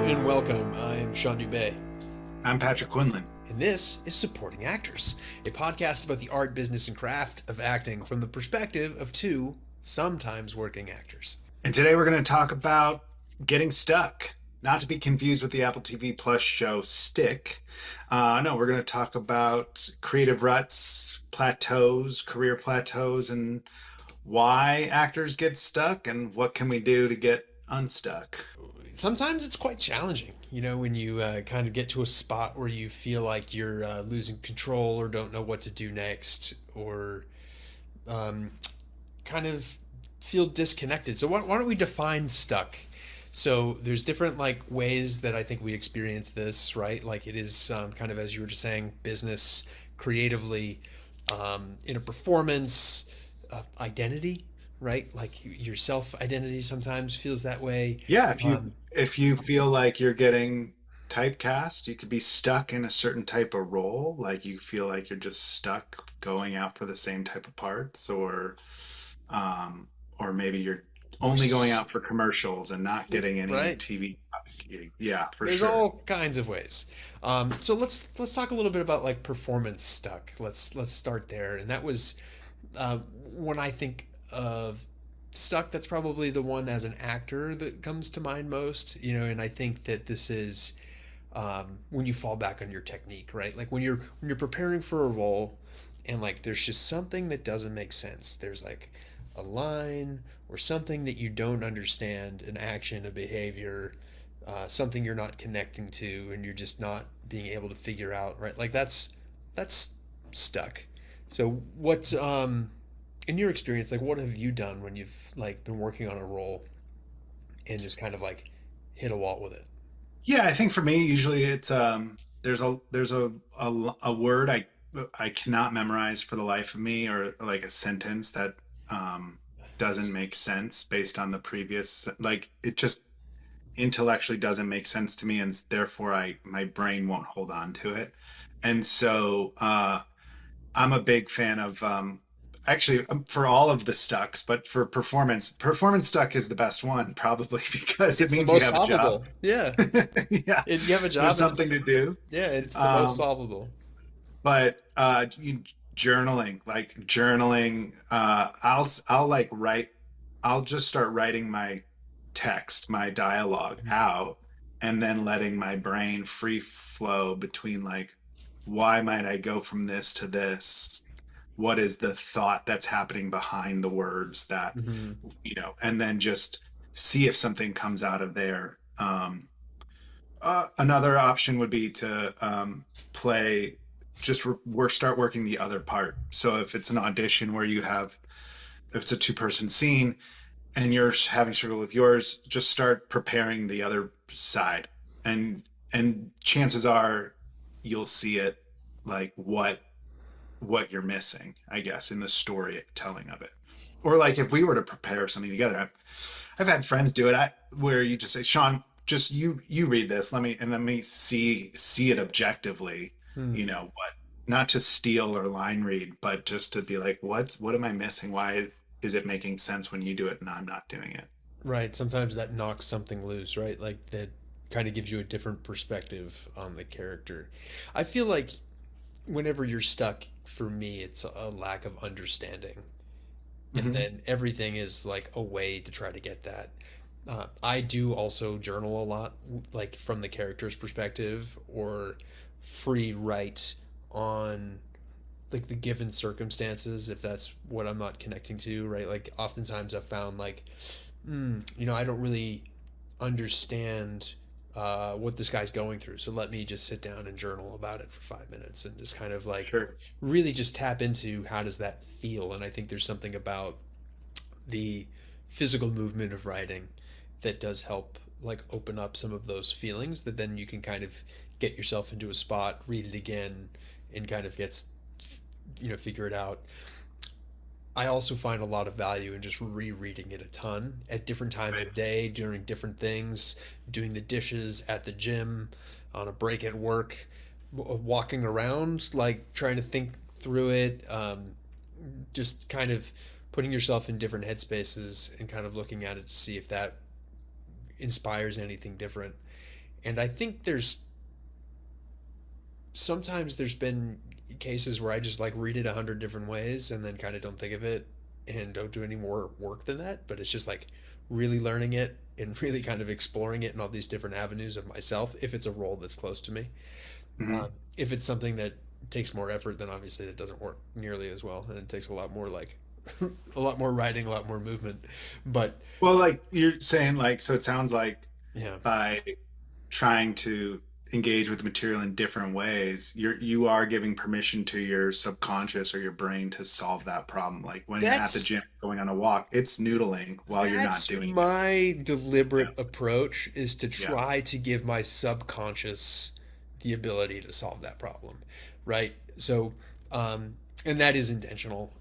and welcome. I'm Sean Dubay. I'm Patrick Quinlan. And this is Supporting Actors, a podcast about the art, business, and craft of acting from the perspective of two, sometimes working actors. And today we're going to talk about getting stuck, not to be confused with the Apple TV Plus show Stick. No, we're going to talk about creative ruts, plateaus, career plateaus, and why actors get stuck and what can we do to get unstuck. Sometimes it's quite challenging, when you kind of get to a spot where you feel like you're losing control or don't know what to do next, or kind of feel disconnected. So why don't we define stuck? So there's different ways that I think we experience this, right? Like it is kind of, as you were just saying, business, creatively, in a performance, identity, right? Like your self identity sometimes feels that way. Yeah, if you feel like you're getting typecast, you could be stuck in a certain type of role, like you feel like you're just stuck going out for the same type of parts, or maybe you're only going out for commercials and not getting any right. TV. Yeah, for There's sure. all kinds of ways. So let's talk a little bit about performance stuck. Let's start there. And that was when I think of stuck, that's probably the one as an actor that comes to mind most. And I think that this is when you fall back on your technique, right? Like when you're preparing for a role, and there's just something that doesn't make sense. There's a line or something that you don't understand, an action, a behavior, something you're not connecting to, and you're just not being able to figure out, right? That's stuck. So what in your experience, what have you done when you've been working on a role and just kind of hit a wall with it? Yeah, I think for me, usually it's there's a word I cannot memorize for the life of me, or a sentence that doesn't make sense based on the previous, it just intellectually doesn't make sense to me, and therefore my brain won't hold on to it. And so I'm a big fan of actually for all of the stucks, but for performance stuck is the best one probably, because it It's the means you most have a job. solvable. Yeah. Yeah, You have a job there's and it's, something to do. yeah, it's the most Um, solvable. but journaling, I'll write, I'll just start writing my text, my dialogue out, and then letting my brain free flow between why might I go from this to this, what is the thought that's happening behind the words that, Mm-hmm. and then just see if something comes out of there. Another option would be to play, start working the other part. So if it's an audition where if it's a two-person scene and you're having struggle with yours, just start preparing the other side, and chances are you'll see it, what you're missing, I guess, in the storytelling of it. Or if we were to prepare something together, I've had friends do it, where you just say, Sean, just you read this, let me see it objectively, Hmm. what, not to steal or line read, but just to be what am I missing? Why is it making sense when you do it and I'm not doing it? Right. Sometimes that knocks something loose, right? That kind of gives you a different perspective on the character. I feel like whenever you're stuck, for me, it's a lack of understanding. And Hmm. then everything is a way to try to get that. I do also journal a lot, from the character's perspective, or free write on the given circumstances, if that's what I'm not connecting to, right? Oftentimes I've found I don't really understand what this guy's going through, so let me just sit down and journal about it for 5 minutes and just kind of Sure. really just tap into how does that feel. And I think there's something about the physical movement of writing that does help open up some of those feelings, that then you can kind of get yourself into a spot, read it again, and kind of figure it out. I also find a lot of value in just rereading it a ton at different times Right. of day, during different things, doing the dishes at the gym, on a break at work, walking around, trying to think through it, just kind of putting yourself in different headspaces and kind of looking at it to see if that inspires anything different. And I think sometimes there's been cases where I just like read it 100 different ways and then kind of don't think of it and don't do any more work than that. But it's just like really learning it and really kind of exploring it in all these different avenues of myself if it's a role that's close to me. Hmm. If it's something that takes more effort, then obviously it doesn't work nearly as well, and it takes a lot more like a lot more writing, a lot more movement. But Well, like you're saying, like, so it sounds like yeah, by trying to engage with the material in different ways, you are giving permission to your subconscious or your brain to solve that problem. Like when you're at the that's gym going on a walk, it's noodling while you're not that's doing it. my Yeah. deliberate approach is to Yeah. try to give my subconscious the ability to solve that problem, right? So, and that is intentional.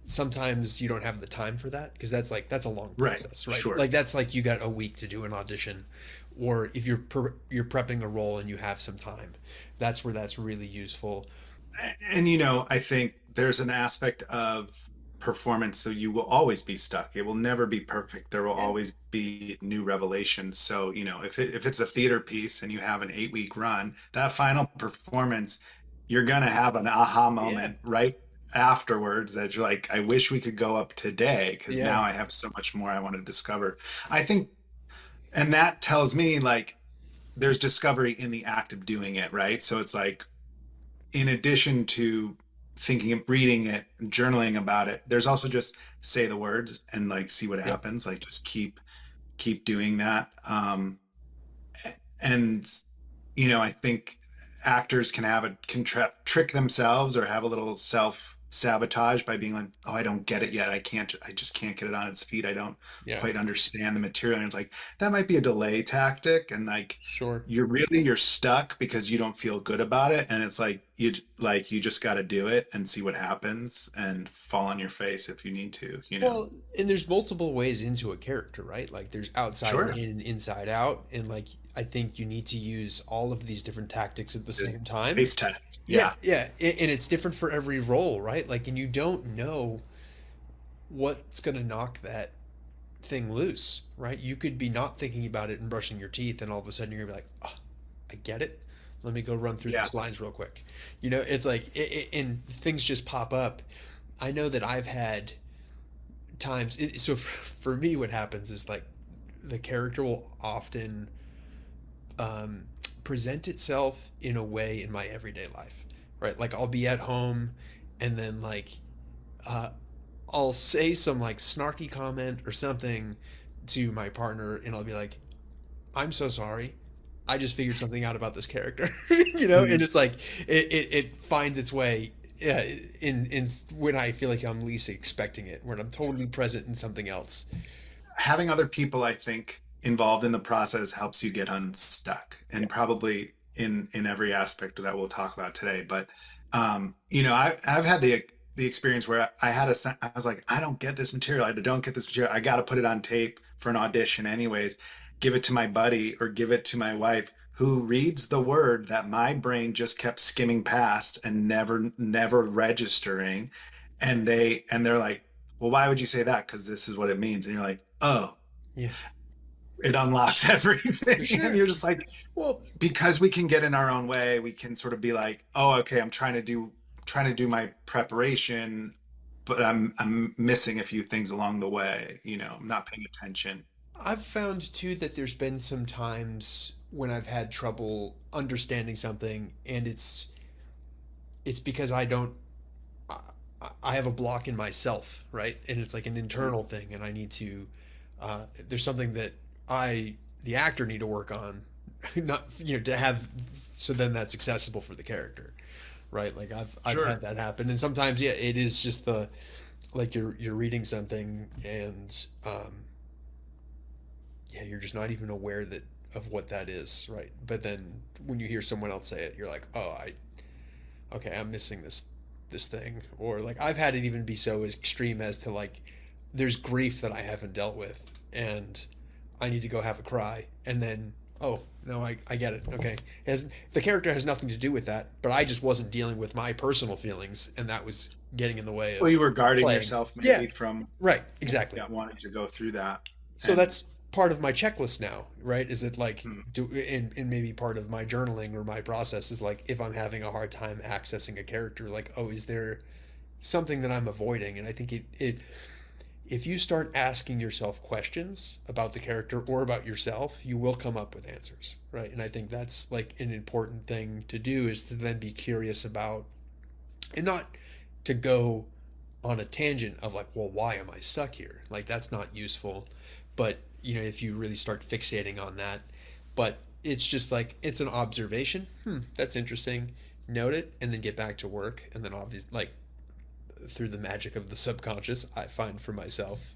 Sometimes you don't have the time for that because that's a long Right. process, right? Sure. Like that's like you got a week to do an audition, or if you're prepping a role and you have some time, that's where that's really useful. And I think there's an aspect of performance, so you will always be stuck. It will never be perfect. There will Yeah, always be new revelations. So if it's a theater piece and you have an 8 week run, that final performance, you're gonna have an aha yeah, moment right afterwards that you're like, I wish we could go up today because yeah, now I have so much more I want to discover. I think, and that tells me like there's discovery in the act of doing it, right? So it's like in addition to thinking, reading it, journaling about it, there's also just say the words and like see what yep, happens. Like just keep doing that. And I think actors can have trick themselves or have a little self sabotage by being like, oh, I don't get it yet. I just can't get it on its feet. I don't yeah, quite understand the material. And it's like that might be a delay tactic, and like sure. you're stuck because you don't feel good about it, and it's like you just got to do it and see what happens and fall on your face if you need to. Well, and there's multiple ways into a character, right? Like there's outside Sure. in and inside out, and like I think you need to use all of these different tactics at the Good. same time. Face test. Yeah, Yeah. yeah, and it's different for every role, right? Like, and you don't know what's gonna knock that thing loose, right? You could be not thinking about it and brushing your teeth, and all of a sudden you're gonna be like, "Oh, I get it. Let me go run through Yeah. these lines real quick." It's like, and things just pop up. I know that I've had times. So for me, what happens is like the character will often um, present itself in a way in my everyday life, right? Like I'll be at home, and then like uh, I'll say some like snarky comment or something to my partner, and I'll be like, "I'm so sorry. I just figured something out about this character," and Mhm. it's like it finds its way. In when I feel like I'm least expecting it, when I'm totally present in something else. Having other people, I think, involved in the process helps you get unstuck, Yeah, and probably in every aspect that we'll talk about today. But I've had the experience where I was like, I don't get this material. I don't get this material. I got to put it on tape for an audition, anyways. Give it to my buddy or give it to my wife, who reads the word that my brain just kept skimming past and never registering, and they're like, well, why would you say that? Because this is what it means. And you're like, oh, yeah, it unlocks for everything. And sure. you're just like, Well, because we can get in our own way, we can sort of be like, oh, okay, I'm trying to do my preparation, but I'm missing a few things along the way. I'm not paying attention. I've found too that there's been some times when I've had trouble understanding something, and it's because I, I have a block in myself, right? And it's like an Mhm. internal thing, and I need to. There's something that the actor, need to work on, not to have, so then that's accessible for the character, right? Like I've Sure. had that happen, and sometimes yeah, it is just the like you're reading something and yeah, you're just not even aware that of what that is, right? But then when you hear someone else say it, you're like, oh, okay, I'm missing this thing, or like I've had it even be so extreme as to like there's grief that I haven't dealt with, and I need to go have a cry, and then oh no, I get it. Okay, the character has nothing to do with that, but I just wasn't dealing with my personal feelings, and that was getting in the way Well, of you were guarding playing. yourself Yeah, maybe from right, exactly. yeah, wanting to go through that. So And that's part of my checklist now, right? Is it like Hmm. and maybe part of my journaling or my process is like if I'm having a hard time accessing a character, like, oh, is there something that I'm avoiding? And I think it if you start asking yourself questions about the character or about yourself, you will come up with answers, right? And I think that's like an important thing to do, is to then be curious about, and not to go on a tangent of like, well, why am I stuck here? Like, that's not useful. But, if you really start fixating on that, but it's just like, it's an observation. That's interesting. Note it and then get back to work. And then obviously, like, through the magic of the subconscious, I find for myself,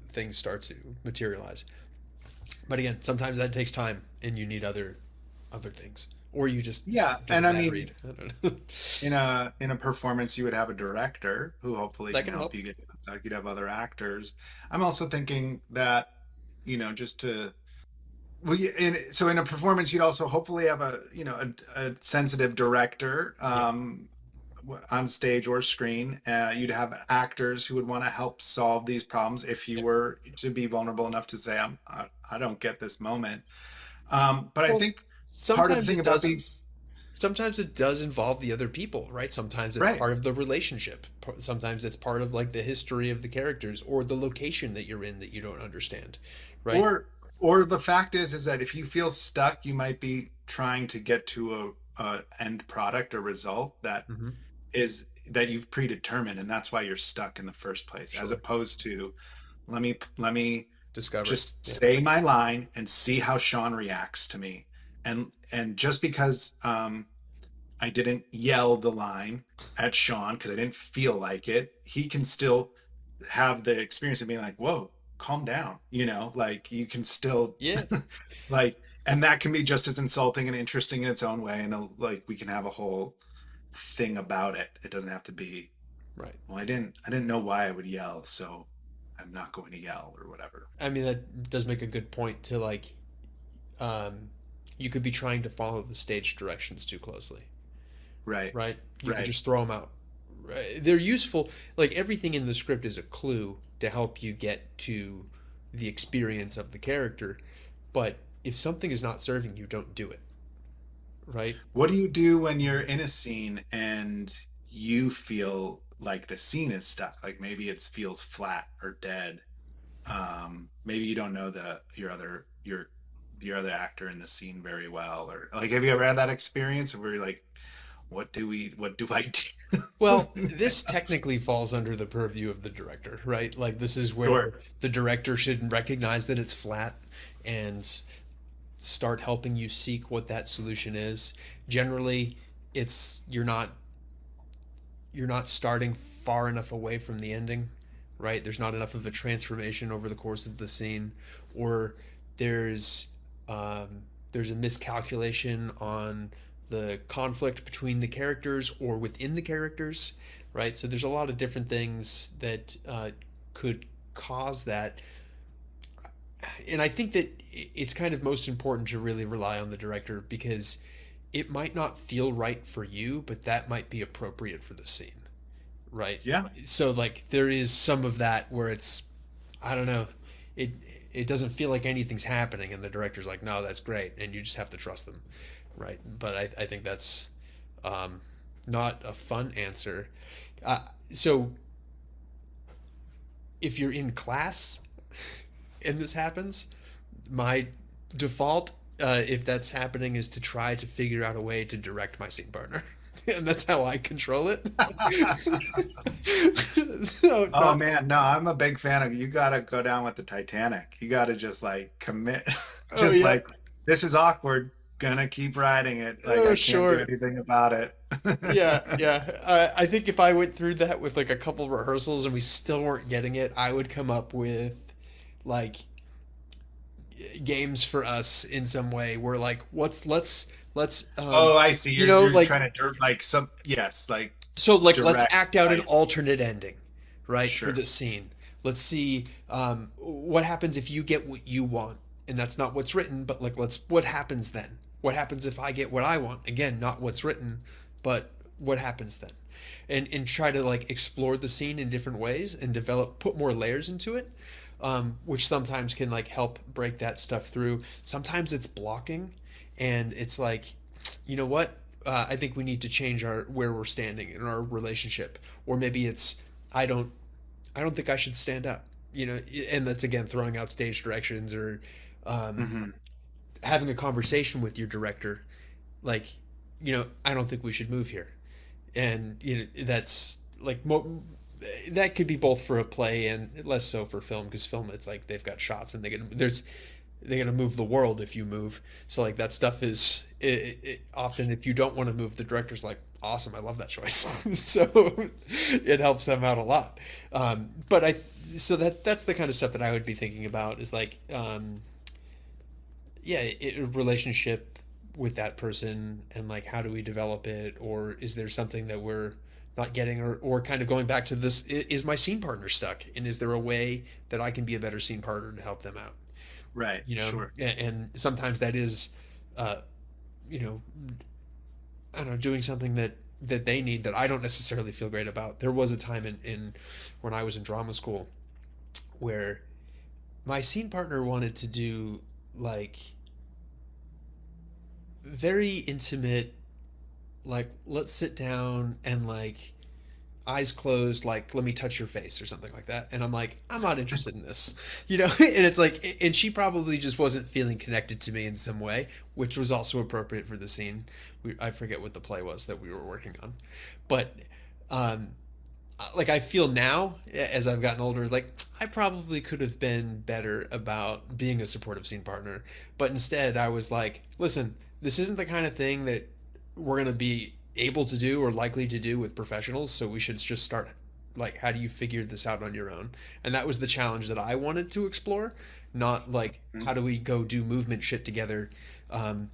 things start to materialize. But again, sometimes that takes time and you need other things. Or you just Yeah, get a and I bad mean, read. I don't know. in a performance, you would have a director who hopefully That can can help help. you get. You'd have other actors. I'm also thinking that, just to well, so in a performance, you'd also hopefully have a sensitive director, Yeah. on stage or screen. You'd have actors who would want to help solve these problems if you Yep. were to be vulnerable enough to say, I don't get this moment. But I Well, think part of the sometimes thing it about does. these, Sometimes it does involve the other people, right? Sometimes it's right? part of the relationship. Sometimes it's part of like the history of the characters or the location that you're in that you don't understand, right? Or the fact is that if you feel stuck, you might be trying to get to a end product or result Mm-hmm. that you've predetermined, and that's why you're stuck in the first place, as Sure. opposed to let me Discover. just Yeah. say my line and see how Sean reacts to me. And just because I didn't yell the line at Sean because I didn't feel like it, he can still have the experience of being like, whoa, calm down. Like you can still Yeah. like, and that can be just as insulting and interesting in its own way. And like, we can have a whole thing about it. It doesn't have to be, Right. well, I didn't know why I would yell, so I'm not going to yell or whatever. I mean, that does make a good point to like, um, you could be trying to follow the stage directions too closely, Right. right? You could Right. just throw them out. Right? They're useful. Like everything in the script is a clue to help you get to the experience of the character. But if something is not serving you, don't do it, right? What do you do when you're in a scene and you feel like the scene is stuck? Like maybe it feels flat or dead. Maybe you don't know your other actor in the scene very well, or like, have you ever had that experience where you're like, what do I do? Well, this technically falls under the purview of the director, right? Like this is Sure. where the director should recognize that it's flat and start helping you seek what that solution is. Generally, it's you're not starting far enough away from the ending, right? There's not enough of a transformation over the course of the scene, or there's there's a miscalculation on the conflict between the characters or within the characters, right? So there's a lot of different things that could cause that, and I think that it's kind of most important to really rely on the director because it might not feel right for you, but that might be appropriate for the scene, right? Yeah. So like there is some of that where it's, I don't know, it it doesn't feel like anything's happening, and the director's like, no, that's great, and you just have to trust them, right? But I think that's um, not a fun answer. So if you're in class and this happens, my default, if that's happening, is to try to figure out a way to direct my scene partner. And that's how I control it. So Oh not, man, no, I'm a big fan of, you gotta go down with the Titanic. You gotta just like commit, oh just yeah, like, this is awkward, gonna keep riding it. Like oh I can't do sure, anything about it. yeah, yeah. I think if I went through that with like a couple rehearsals and we still weren't getting it, I would come up with like games for us in some way where like let's Oh, I see. You're like trying to like some, yes, like so like let's direct act out an light. alternate ending, right, for Sure. the scene. Let's see what happens if you get what you want, and that's not what's written, but like what happens then? What happens if I get what I want? Again, not what's written, but what happens then? And try to like explore the scene in different ways and put more layers into it. which sometimes can like help break that stuff through. Sometimes it's blocking, and it's like, you know what? I think we need to change our where we're standing in our relationship, or maybe it's I don't I don't think I should stand up. And that's again throwing out stage directions or um, Hmm. having a conversation with your director, like, I don't think we should move here, and that's like that could be both for a play and less so for film, because film it's like they've got shots and they're gonna move the world if you move. So like that stuff is often if you don't want to move, the director's like, awesome, I love that choice. So it helps them out a lot. But I so that's the kind of stuff that I would be thinking about is like yeah, a relationship with that person, and like how do we develop it, or is there something that we're not getting, or kind of going back to this, is my scene partner stuck, and is there a way that I can be a better scene partner to help them out? Right. Sure. And sometimes that is uh you know I don't know, doing something that they need that I don't necessarily feel great about. There was a time in when I was in drama school where my scene partner wanted to do like very intimate, like let's sit down and like eyes closed, like let me touch your face or something like that, and I'm like, I'm not interested in this. And it's like, and she probably just wasn't feeling connected to me in some way, which was also appropriate for the scene. I forget what the play was that we were working on, but um like I feel now as I've gotten older, like I probably could have been better about being a supportive scene partner, but instead I was like, listen, this isn't the kind of thing that we're going to be able to do or likely to do with professionals, so we should just start, like, how do you figure this out on your own? And that was the challenge that I wanted to explore, not like how do we go do movement shit together. um,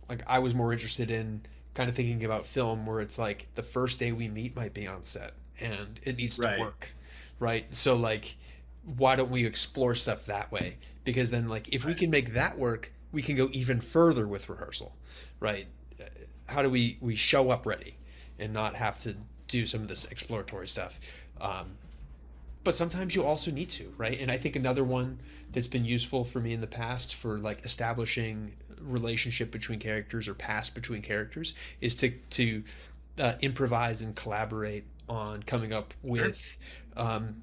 like I was more interested in kind of thinking about film where it's like the first day we meet might be on set and it needs to Right. work, right? So like, why don't we explore stuff that way? Because then like if we Right. can make that work, we can go even further with rehearsal, right? How do we show up ready and not have to do some of this exploratory stuff? um, but sometimes you also need to, right? And I think another one that's been useful for me in the past for like establishing relationship between characters or past between characters is to improvise and collaborate on coming up Sure. with um,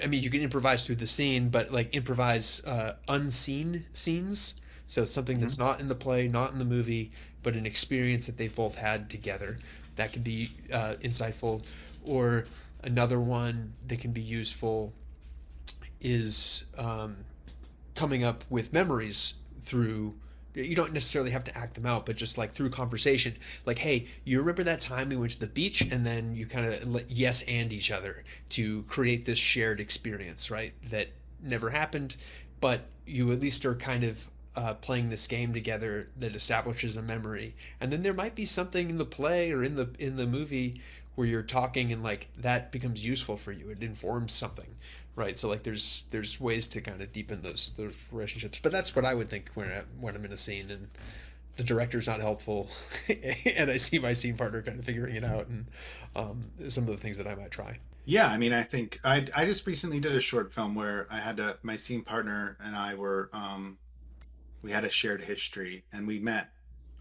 I mean, you can improvise through the scene, but like improvise unseen scenes. So something Hmm. that's not in the play, not in the movie, but an experience that they've both had together. That can be insightful. Or another one that can be useful is coming up with memories through, you don't necessarily have to act them out, but just like through conversation, like, hey, you remember that time we went to the beach, and then you kind of yes and each other to create this shared experience, right, that never happened, but you at least are kind of playing this game together that establishes a memory. And then there might be something in the play or in the movie where you're talking, and like that becomes useful for you, it informs something, right? So like there's ways to kind of deepen those relationships. But that's what I would think when I'm in a scene and the director's not helpful, and I see my scene partner kind of figuring it out, and some of the things that I might try. Yeah. I mean, I think I just recently did a short film where I had my scene partner and I were we had a shared history and we met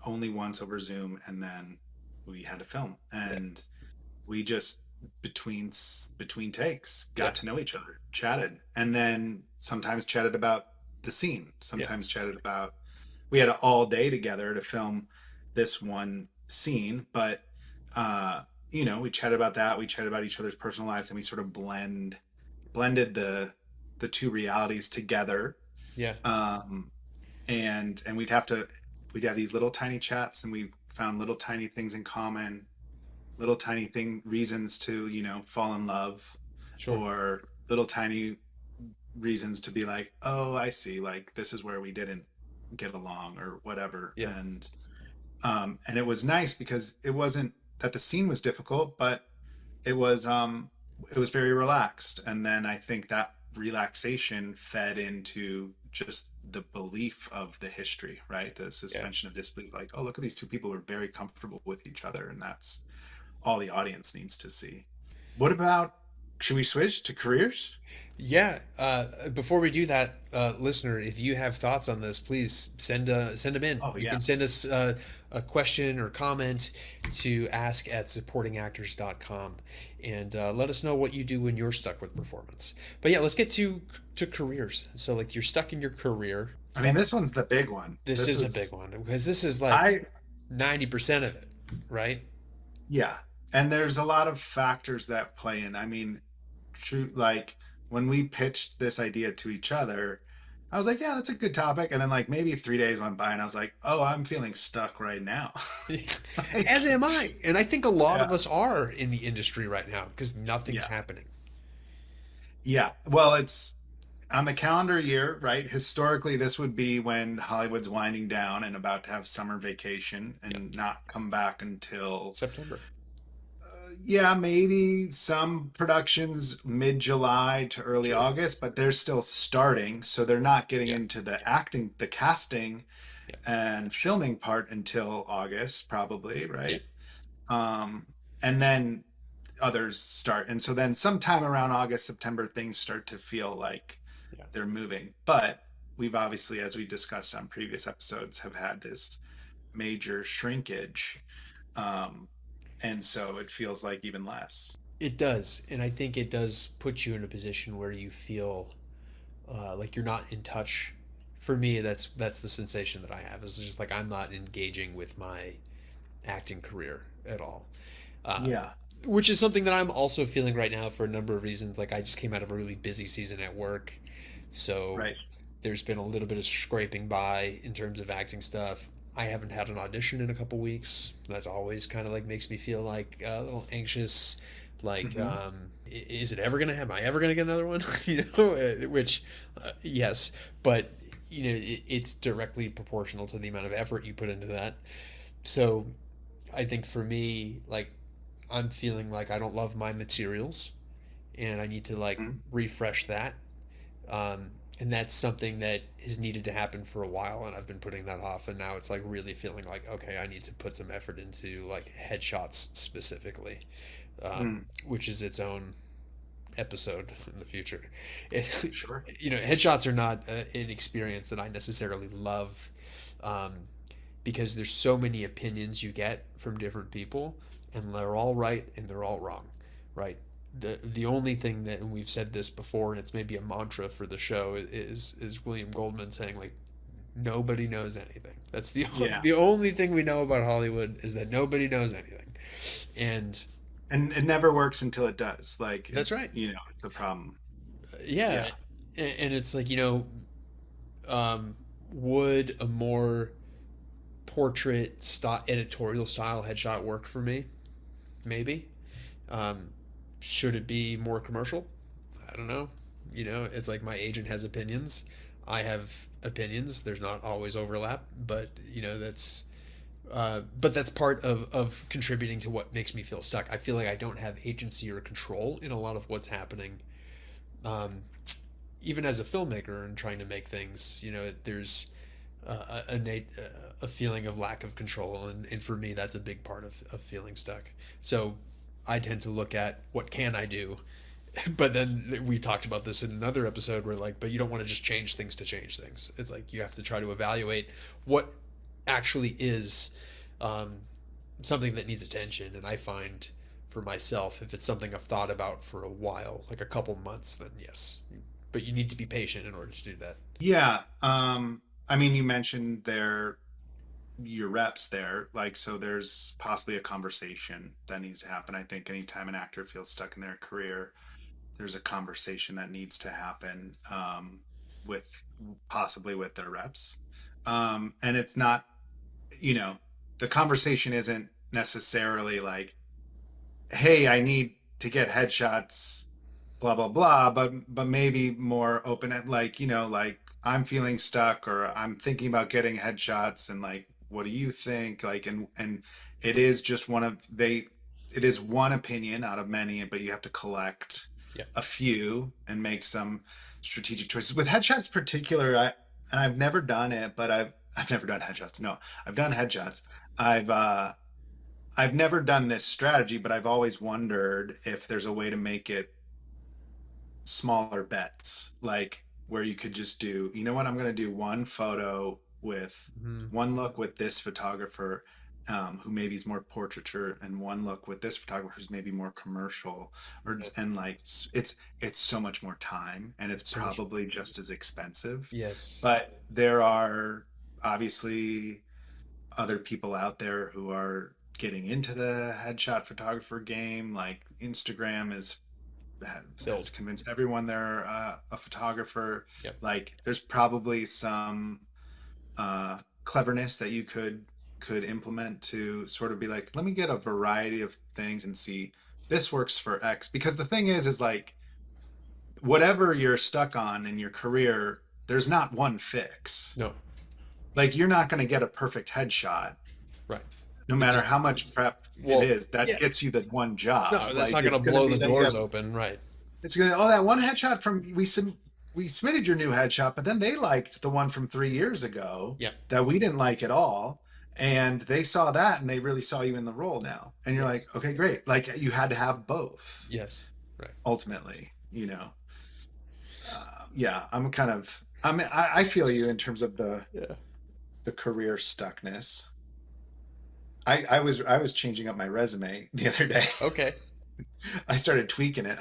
only once over Zoom and then we had a film Yeah, and we just between takes yeah, got to know each other, chatted, and then sometimes chatted about the scene, yeah, sometimes chatted about, we had all day together to film this one scene, but uh we chatted about that, we chatted about each other's personal lives, and we sort of blended the two realities together. yeah, um and we'd have these little tiny chats, and we found little tiny things in common, little tiny thing reasons to fall in love, sure, or little tiny reasons to be like, oh, I see, like this is where we didn't get along or whatever. yeah, And it was nice because it wasn't that the scene was difficult, but it was it was very relaxed. And then I think that relaxation fed into just the belief of the history, right? The yeah. suspension of disbelief, like, oh, look at these two people who are very comfortable with each other, and that's all the audience needs to see. What about should we switch to careers? Yeah. Before we do that, listener, if you have thoughts on this, please send them in. Oh You yeah. can send us a question or comment to ask@supportingactors.com and let us know what you do when you're stuck with performance. But yeah, let's get to careers. So like you're stuck in your career. I mean, this one's the big one. This This is a big is one because this is like I 90% of it, right? yeah. And there's a lot of factors that play in. I mean, true, like when we pitched this idea to each other, I was like, yeah, that's a good topic. And then like maybe 3 days went by and I was like, oh, I'm feeling stuck right now. As Like, am I. And I think a lot of yeah. us are in the industry right now because nothing's Yeah. happening. Yeah. Well, it's on the calendar year, right? Historically, this would be when Hollywood's winding down and about to have summer vacation Yeah. and not come back until, September. yeah, maybe some productions mid-July to early Sure. August, but they're still starting. So they're not getting Yeah. into the acting, the casting Yeah. and filming part until August, probably, Yeah. right? And then others start. And so then sometime around August, September, things start to feel like Yeah. they're moving. But we've obviously, as we discussed on previous episodes, have had this major shrinkage. Um, and so it feels like even less. It does. And I think it does put you in a position where you feel like you're not in touch. For me, that's the sensation that I have. It's just like I'm not engaging with my acting career at all. Uh, Yeah. which is something that I'm also feeling right now for a number of reasons. Like I just came out of a really busy season at work, so Right. there's been a little bit of scraping by in terms of acting stuff. I haven't had an audition in a couple weeks. That's always kind of like makes me feel like a little anxious. Like, Hmm. is it ever gonna happen? Am I ever gonna get another one? You know, which, yes, but it's directly proportional to the amount of effort you put into that. So, I think for me, like I'm feeling like I don't love my materials and I need to like Hmm. refresh that. And that's something that has needed to happen for a while and I've been putting that off and now it's like really feeling like okay I need to put some effort into like headshots specifically, Mm. which is its own episode in the future. It, Sure. headshots are not an experience that I necessarily love, um, because there's so many opinions you get from different people, and they're all right and they're all wrong, right? The only thing that, and we've said this before, and it's maybe a mantra for the show, is William Goldman saying like nobody knows anything. That's the Yeah. the only thing we know about Hollywood is that nobody knows anything, and And it never works until it does. Like, that's right. it's the problem. Yeah, Yeah. and it's like um, would a more portrait style, editorial style headshot work for me? Maybe. Um, should it be more commercial? I don't know. It's like my agent has opinions. I have opinions. There's not always overlap, but that's part of contributing to what makes me feel stuck. I feel like I don't have agency or control in a lot of what's happening. Um, Even as a filmmaker and trying to make things, there's a feeling of lack of control, and for me, that's a big part of feeling stuck. So I tend to look at what can I do, but then we talked about this in another episode where like, but you don't want to just change things to change things. It's like you have to try to evaluate what actually is um, something that needs attention, and I find for myself if it's something I've thought about for a while, like a couple months, then yes, but you need to be patient in order to do that. Yeah. I mean, you mentioned your reps there. Like, so there's possibly a conversation that needs to happen. I think anytime an actor feels stuck in their career, there's a conversation that needs to happen, with possibly with their reps. And it's not, you know, the conversation isn't necessarily like, hey, I need to get headshots, blah blah blah, but maybe more open at like, like I'm feeling stuck or I'm thinking about getting headshots and like what do you think? Like and it is just it is one opinion out of many, but you have to collect Yeah. a few and make some strategic choices. With headshots particular, I've never done it, but I've never done headshots. No, I've done headshots. I've uh I've never done this strategy, but I've always wondered if there's a way to make it smaller bets, like where you could just do, you know what, I'm going to do one photo with Hmm. one look with this photographer, who maybe is more portraiture, and one look with this photographer who's maybe more commercial, or Right. and like it's so much more time, and it's It's so much. probably just as expensive. Yes. But there are obviously other people out there who are getting into the headshot photographer game. Like Instagram has Filled. convinced everyone they're a photographer. Yep. Like there's probably some cleverness that you could implement to sort of be like, let me get a variety of things and see this works for X. Because the thing is like whatever you're stuck on in your career, there's not one fix. No. Like you're not going to get a perfect headshot Right. no It matter just, how much prep it well, is. That yeah. gets you the one job. No, that's Like not going it's to going to blow be the that you doors have, open. Right. it's going to, oh, that one headshot from we submitted your new headshot, but then they liked the one from 3 years ago Yep. that we didn't like at all. And they saw that and they really saw you in the role now. And you're like, Yes. okay, great. Like you had to have both Yes. Right. ultimately, you know. Yeah, I mean, I feel you in terms of Yeah. the career stuckness. I was changing up my resume the other day. Okay. I started tweaking it.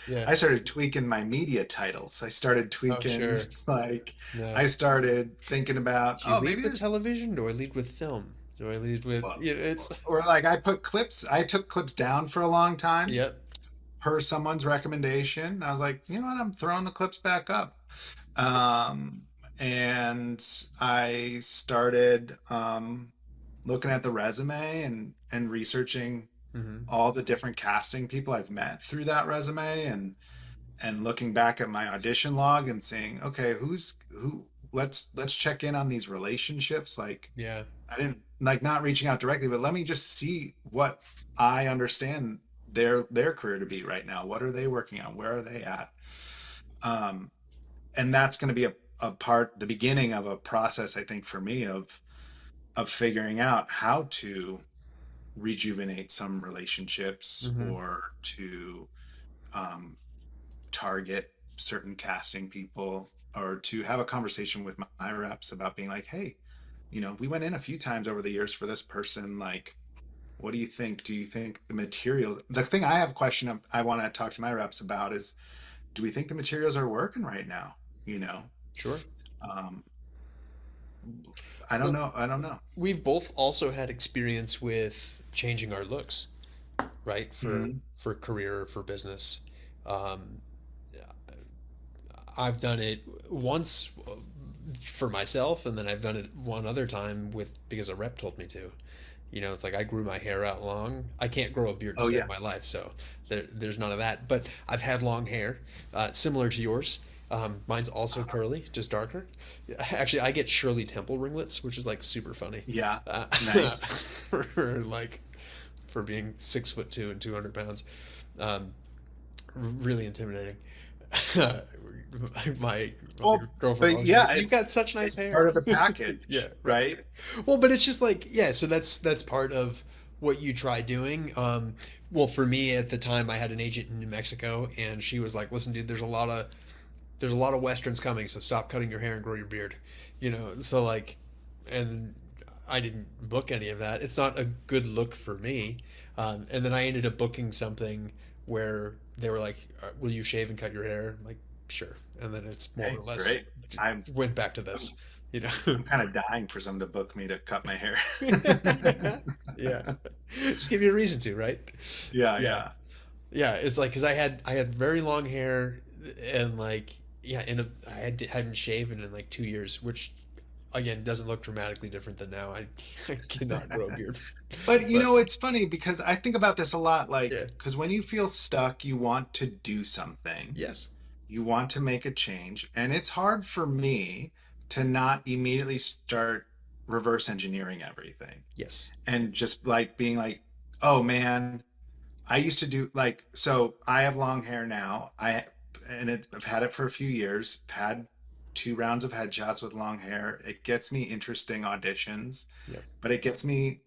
Yeah. I started tweaking my media titles. I started Oh, tweaking sure. like Yeah. I started thinking about, Do you oh, lead maybe with there's television? Do I lead with film? Do I lead with, it's, or like I took clips down for a long time yep. per someone's recommendation. I was like, you know what, I'm throwing the clips back up. Um, and I started looking at the resume and researching Hmm. all the different casting people I've met through that resume, and looking back at my audition log and saying, okay, who let's check in on these relationships. Like Yeah. I didn't like not reaching out directly, but let me just see what I understand their career to be right now. What are they working on? Where are they at? Um, and that's going to be the beginning of a process, I think, for me of figuring out how to rejuvenate some relationships, Hmm. or to um, target certain casting people, or to have a conversation with my reps about being like, hey, we went in a few times over the years for this person. Like, what do you think? Do you think the materials, the thing I have a question I want to talk to my reps about is, do we think the materials are working right now? You know, Sure. um, I don't Well, know. I don't know. we've both also had experience with changing our looks, right? For Mhm. for career, for business. Um, I've done it once for myself, and then I've done it one other time with because a rep told me to. It's like I grew my hair out long. I can't grow a beard to Oh save yeah. my life, so there's none of that. But I've had long hair, similar to yours. Mine's also curly, just darker. Actually, I get Shirley Temple ringlets, which is like super funny. Yeah. Uh, Nice. for like for being 6'2" and 200 pounds, really intimidating. my Well, girlfriend but always yeah, like, "You've got such nice it's part hair." of the Yeah, package, right. right? Well, but it's just like, yeah, so that's part of what you try doing. Well, for me at the time, I had an agent in New Mexico, and she was like, "Listen, dude, there's a lot of westerns coming, so stop cutting your hair and grow your beard." So like, and I didn't book any of that. It's not a good look for me. And then I ended up booking something where they were like, "Will you shave and cut your hair?" I'm like, sure. And then it's more or Hey, less great. I'm went back to this, you know. I'm kind of dying for someone to book me to cut my hair. Yeah, just give you a reason to, right? Yeah, Yeah, yeah. yeah. It's like because I had very long hair, and like, yeah, hadn't shaven in like 2 years, which again doesn't look dramatically different than now. I cannot grow a beard, But but it's funny because I think about this a lot, like, yeah, because when you feel stuck, you want to do something. yes, You want to make a change. And it's hard for me to not immediately start reverse engineering everything yes, and just like being like, oh man, I used to do like, so I have long hair now. I've had it for a few years. I've had 2 rounds of headshots with long hair. It gets me interesting auditions, yep, but it gets me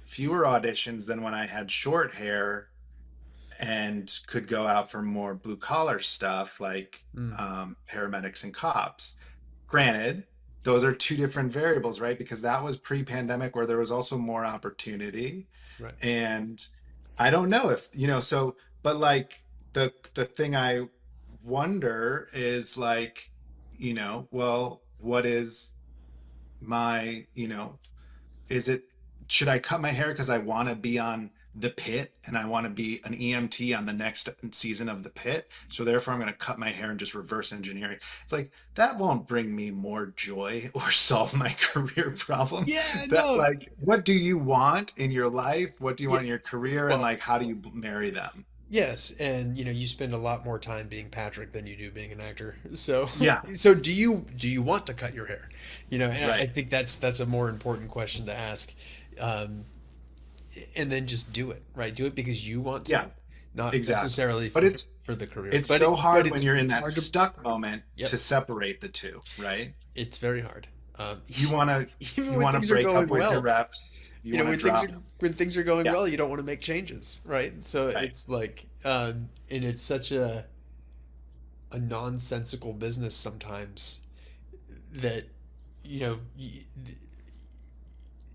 fewer auditions than when I had short hair. and could go out for more blue collar stuff like Mm, paramedics and cops. Granted, those are two different variables, right? Because that was pre-pandemic where there was also more opportunity. right. And I don't know if, so, but like the thing I wonder is like, well, what is my, is it, should I cut my hair because I want to be on The Pit and I want to be an EMT on the next season of The Pit? So therefore, I'm going to cut my hair and just reverse engineering. It's like that won't bring me more joy or solve my career problem. Yeah, That no. like, what do you want in your life? What do you Yeah. want in your career? And Well, like, how do you marry them? yes, and you spend a lot more time being Patrick than you do being an actor. So Yeah, so do you want to cut your hair? And I right. think that's a more important question to ask. Um, and then just do it, right? Do it because you want to, Yeah, not exactly. necessarily But for the career. it's But so but hard when it's you're in that hard to. stuck moment Yep, to separate the two, right? it's very hard. Um, You want to even you when want to things are break going up with your well, reps. You want to when things are drop them. going Yeah, well, you don't want to make changes, right? So right. it's like, and it's such a nonsensical business sometimes that you know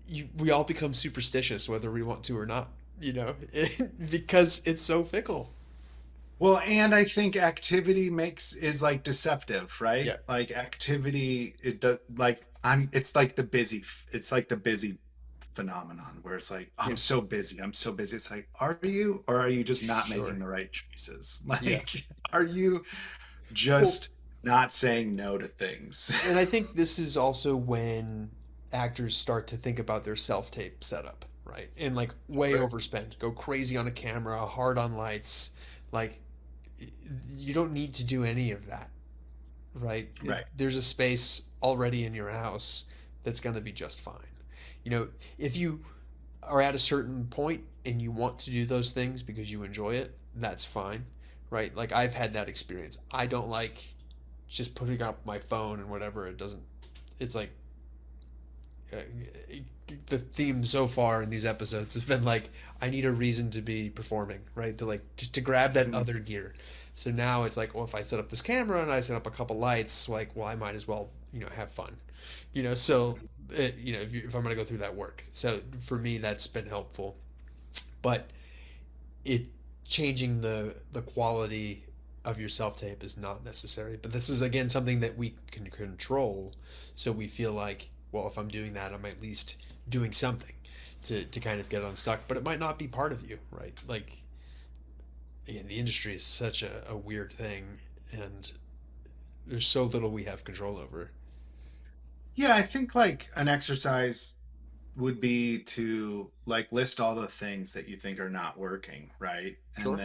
you, we all become superstitious whether we want to or not. Because it's so fickle. Well, and I think activity is like deceptive, right? Yeah, Like activity, it does like it's like the busy phenomenon where it's like, yeah, I'm so busy, I'm so busy. It's like, are you, or are you just not making sure, the right choices? yeah. Like, are you Well, just not saying no to things? and I think this is also when actors start to think about their self-tape setup, right? And like way Sure. overspend, go crazy on a camera, hard on lights. Like you don't need to do any of that, right? Right. There's a space already in your house that's going to be just fine. If you are at a certain point and you want to do those things because you enjoy it, that's fine, right? Like I've had that experience. I don't like just putting up my phone and whatever. It doesn't. It's like uh, the theme so far in these episodes has been like I need a reason to be performing, right? To like to grab that Mhm. other gear. So now it's like, well, if I set up this camera and I set up a couple lights, like, well, I might as well, have fun, So, if I'm gonna go through that work, so for me, that's been helpful. But it changing the quality of your self tape is not necessary. But this is again something that we can control, so we feel like, well, if I'm doing that, I'm at least doing something to kind of get unstuck. But it might not be part of you, right? Like again, the industry is such a weird thing, and there's so little we have control over. Yeah, I think like an exercise would be to like list all the things that you think are not working, right? Sure.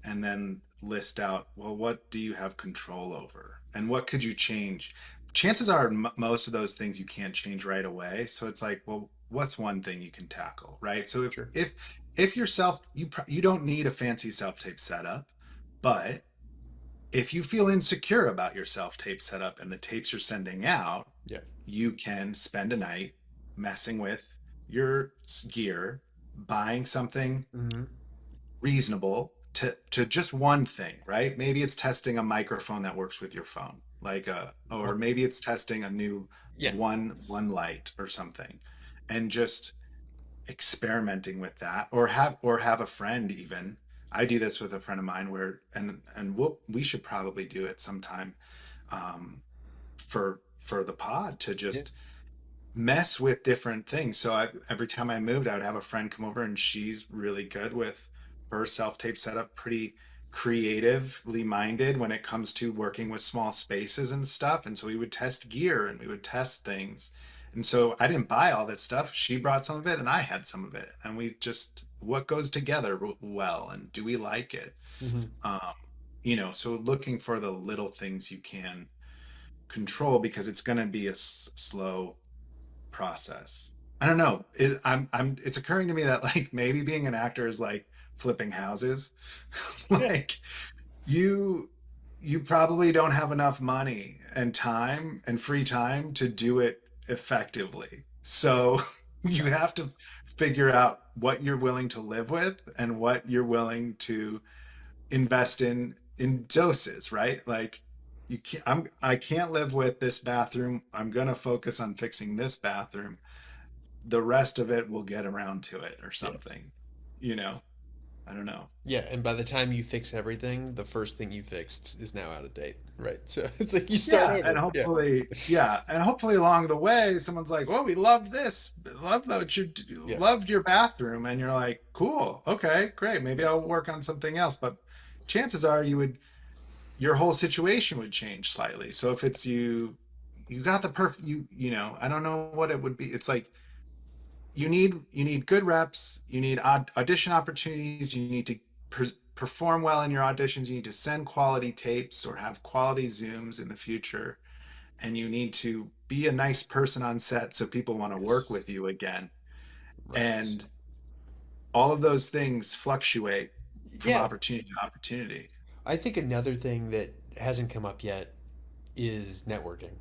And then list out, well, what do you have control over? And what could you change? Chances are most of those things you can't change right away. So it's like, well, what's one thing you can tackle, right? So Sure. if yourself you don't need a fancy self-tape setup, but if you feel insecure about your self-tape setup and the tapes you're sending out, Yeah. you can spend a night messing with your gear, buying something Mm-hmm. reasonable to just one thing, right? Maybe it's testing a microphone that works with your phone, or Or maybe it's testing a new yeah. one light or something, and just experimenting with that, or have a friend even. I do this with a friend of mine where and we should probably do it sometime um, for the pod to Yeah. just mess with different things. So every time I moved, I would have a friend come over, and she's really good with her self-tape setup, pretty creatively minded when it comes to working with small spaces and stuff. And so we would test gear and we would test things. And so I didn't buy all this stuff. She brought some of it and I had some of it. And we just, what goes together well, and do we like it? Mm-hmm. Um, so looking for the little things you can control because it's going to be a slow process. I don't know. It's occurring to me that like maybe being an actor is like flipping houses. Yeah. Like you you probably don't have enough money and time and free time to do it effectively. So you Right. have to figure out what you're willing to live with and what you're willing to invest in doses, right? Like I can't live with this bathroom. I'm going to focus on fixing this bathroom. The rest of it will get around to it or Yes. something. You know, I don't know. Yeah, and by the time you fix everything, the first thing you fixed is now out of date, right? So it's like you start Yeah, and over. Yeah. hopefully along the way, someone's like, "Well, we love this, love that you Yeah. loved your bathroom," and you're like, "Cool, okay, great. Maybe I'll work on something else." But chances are, your whole situation would change slightly. So if it's you got the perfect I don't know what it would be. It's like you need good reps, you need audition opportunities, you need to perform well in your auditions, you need to send quality tapes or have quality Zooms in the future, and you need to be a nice person on set so people want to work Yes. with you again. Right. And all of those things fluctuate from Yeah. opportunity to opportunity. I think another thing that hasn't come up yet is networking,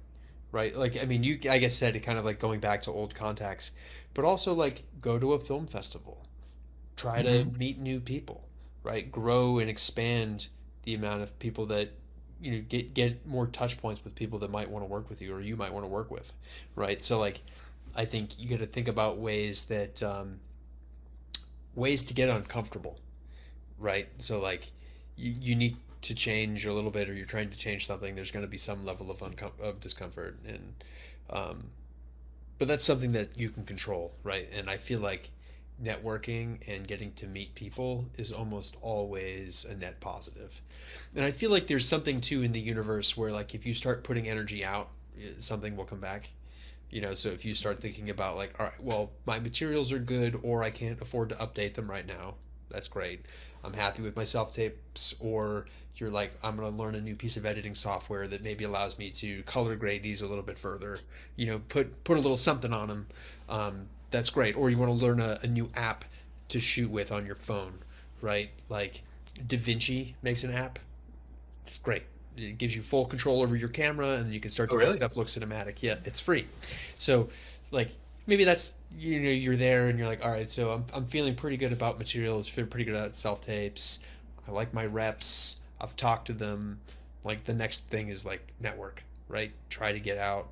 right? Like, I mean, you, I guess, said it kind of like going back to old contacts, but also like go to a film festival, try to Mm-hmm. meet new people, right? Grow and expand the amount of people that get more touch points with people that might want to work with you or you might want to work with, right? So like, I think you got to think about ways to get uncomfortable, right? So like you need to change a little bit or you're trying to change something, there's going to be some level of discomfort and um, but that's something that you can control, right? And I feel like networking and getting to meet people is almost always a net positive. And I feel like there's something too in the universe where like if you start putting energy out, something will come back. So if you start thinking about like, all right, well, my materials are good or I can't afford to update them right now. That's great. I'm happy with my self tapes, or you're like, I'm gonna learn a new piece of editing software that maybe allows me to color grade these a little bit further. Put a little something on them. That's great. Or you want to learn a new app to shoot with on your phone, right? Like DaVinci makes an app. It's great. It gives you full control over your camera, and you can start Oh, to make really? stuff look cinematic. Yeah, it's free. So, like, maybe that's you're there, and you're like, all right, so I'm feeling pretty good about materials. Feeling pretty good about self tapes. I like my reps. I've talked to them. Like the next thing is like network, right? Try to get out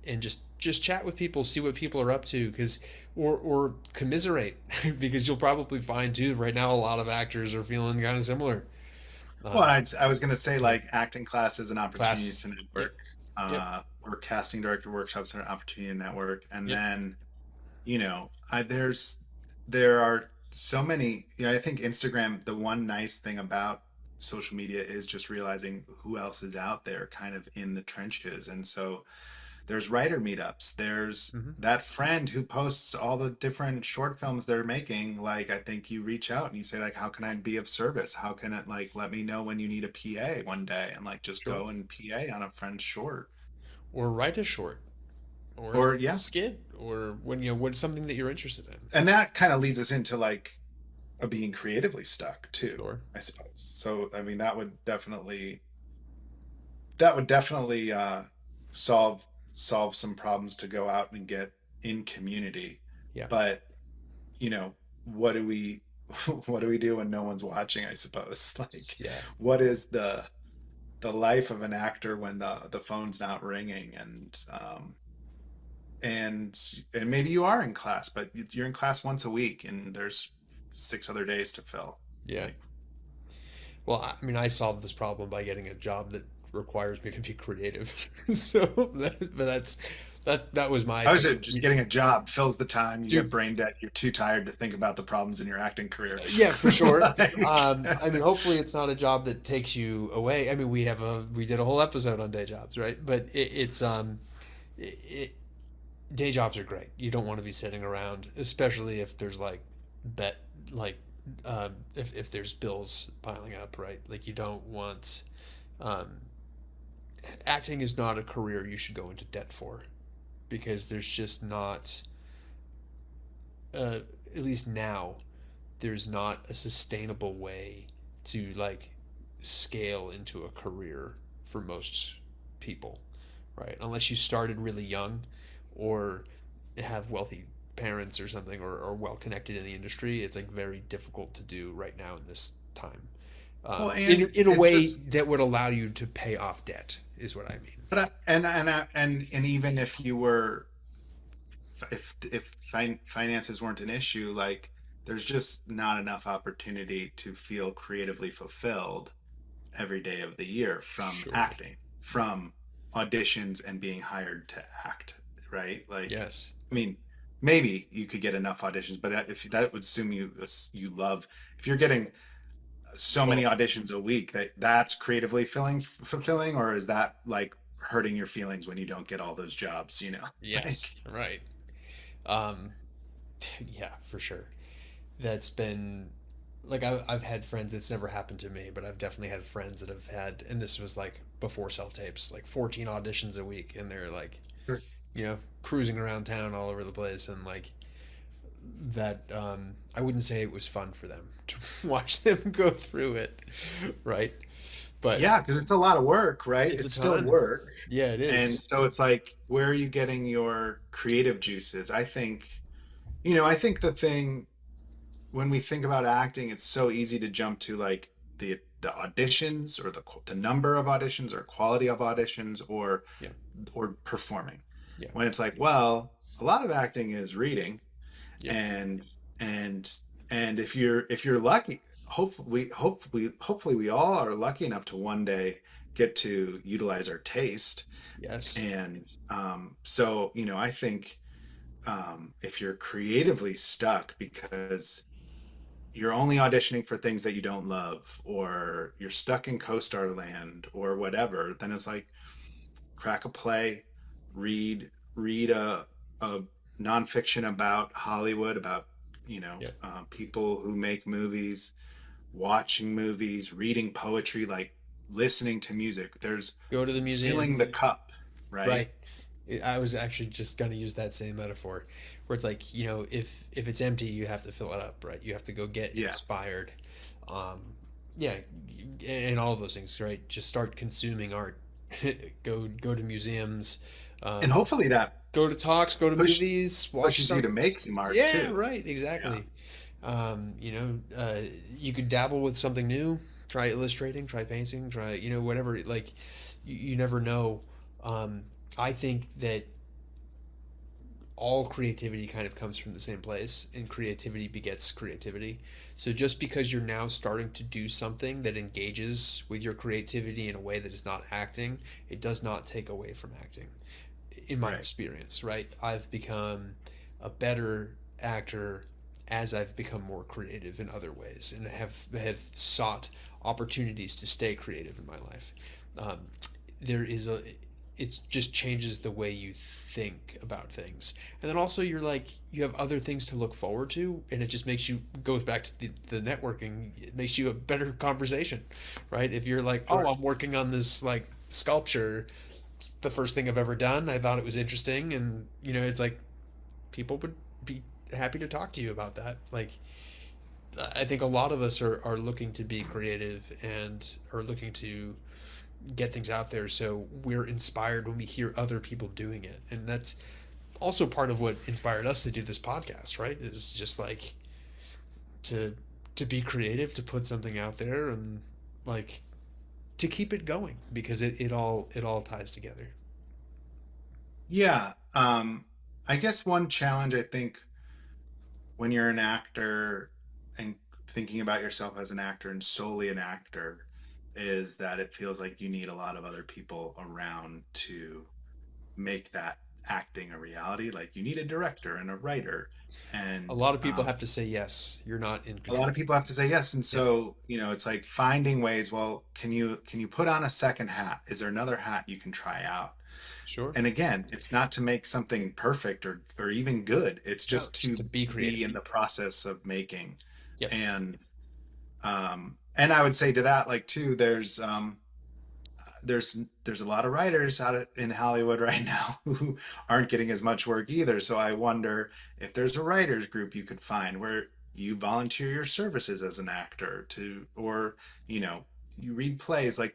and just chat with people, see what people are up to, because or commiserate, because you'll probably find too right now a lot of actors are feeling kind of similar. Well, Um, I was going to say yeah. like acting classes and opportunities Class. to Yep. network, Yep. or casting director workshops and opportunity to network, and Yep. then there are so many. I think Instagram. The one nice thing about social media is just realizing who else is out there, kind of in the trenches, and so there's writer meetups. There's Hmm. that friend who posts all the different short films they're making. Like, I think you reach out and you say, like, how can I be of service? How can it, like, let me know when you need a PA one day, and like just Sure. go and PA on a friend's short. Or write a short, or Or yeah. skit, or when something that you're interested in. And that kind of leads us into like a being creatively stuck too, Sure. I suppose. So I mean that would definitely solve some problems to go out and get in community. Yeah. But you know, what do we what do we do when no one's watching, I suppose? Like, Yeah. what is the life of an actor when the phone's not ringing, and and maybe you are in class, but you're in class once a week and there's 6 other days to fill. Yeah. Like, Well, I mean, I solved this problem by getting a job that requires me to be creative. But that was my how is thing. it just getting a job fills the time, you get Dude, brain dead, you're too tired to think about the problems in your acting career? yeah, for sure. Like, I mean, hopefully it's not a job that takes you away. I mean, we did a whole episode on day jobs, right? But it, day jobs are great. You don't want to be sitting around, especially if there's like bet like if there's bills piling up, right? Like you don't want um, acting is not a career you should go into debt for, because there's just not uh, at least now there's not a sustainable way to like scale into a career for most people, right? Unless you started really young or have wealthy parents or something, or well connected in the industry, it's like very difficult to do right now in this time. Well, and In a it's way just, that would allow you to pay off debt, is what I mean. but and even if you were, if finances weren't an issue, like there's just not enough opportunity to feel creatively fulfilled every day of the year from Sure. acting, from auditions and being hired to act, right? Like, Yes. I mean, maybe you could get enough auditions, but if that would assume you love, if you're getting so many Well, auditions a week, that's creatively fulfilling, or is that like hurting your feelings when you don't get all those jobs, yes, like, right. Um, yeah, for sure. That's been like I've had friends. It's never happened to me, but I've definitely had friends that have had, and this was like before self tapes, like 14 auditions a week, and they're like, cruising around town all over the place, and like that. I wouldn't say it was fun for them to watch them go through it, right? But yeah, because it's a lot of work, right? it's a It's still ton. work. Yeah, it And is. so it's like, where are you getting your creative juices? I think the thing, when we think about acting, it's so easy to jump to like the auditions, or the number of auditions, or quality of auditions, Yeah, or performing. yeah, When it's like, well, a lot of acting is reading, yeah. and and and if you're lucky, hopefully we all are lucky enough to one day get to utilize our taste. Yes. And so I think, if you're creatively stuck because you're only auditioning for things that you don't love, or you're stuck in co-star land or whatever, then it's like, crack a play, read a nonfiction about Hollywood, about Yeah. people who make movies, watching movies, reading poetry, like listening to music. There's Go to the filling the museum. cup, right? Right. I was actually just going to use that same metaphor, where it's like, if it's empty, you have to fill it up, right? You have to go get Yeah. inspired. Um, yeah, and all of those things, right? Just start consuming art. Go to museums. And Um, hopefully that go to talks. Go to push movies. Watch pushes you to something. make some art Yeah, too. right. Yeah. Exactly. You could dabble with something new. Try illustrating. Try painting. Try whatever. Like, you never know. Um, I think that all creativity kind of comes from the same place, and creativity begets creativity. So just because you're now starting to do something that engages with your creativity in a way that is not acting, it does not take away from acting, in my Right. experience, right? I've become a better actor as I've become more creative in other ways, and have sought opportunities to stay creative in my life. Um, there is a It just changes the way you think about things, and then also you have other things to look forward to, and it just makes you, goes back to the networking. It makes you a better conversation, right? If you're like, oh, Sure. I'm working on this like sculpture, it's the first thing I've ever done, I thought it was interesting, and it's like people would be happy to talk to you about that. Like, I think a lot of us are looking to be creative and are looking to get things out there, so we're inspired when we hear other people doing it, and that's also part of what inspired us to do this podcast, right? Is just like to be creative, to put something out there, and like to keep it going, because it all ties together. Yeah. I guess one challenge, I think, when you're an actor and thinking about yourself as an actor and solely an actor, is that it feels like you need a lot of other people around to make that acting a reality. Like, you need a director and a writer, A and lot of people have to say yes. You're not in a lot control. of people have to say yes. And Yeah. so it's like finding ways. Well, can you put on a second hat? Is there another hat you can try out? Sure. And again, it's not to make something perfect or even good. It's No, just just to to be creative. be in the process of making. Yep. And I would say to that, like, too, there's a lot of writers in Hollywood right now who aren't getting as much work either. So I wonder if there's a writers group you could find where you volunteer your services as an actor, or you read plays. Like,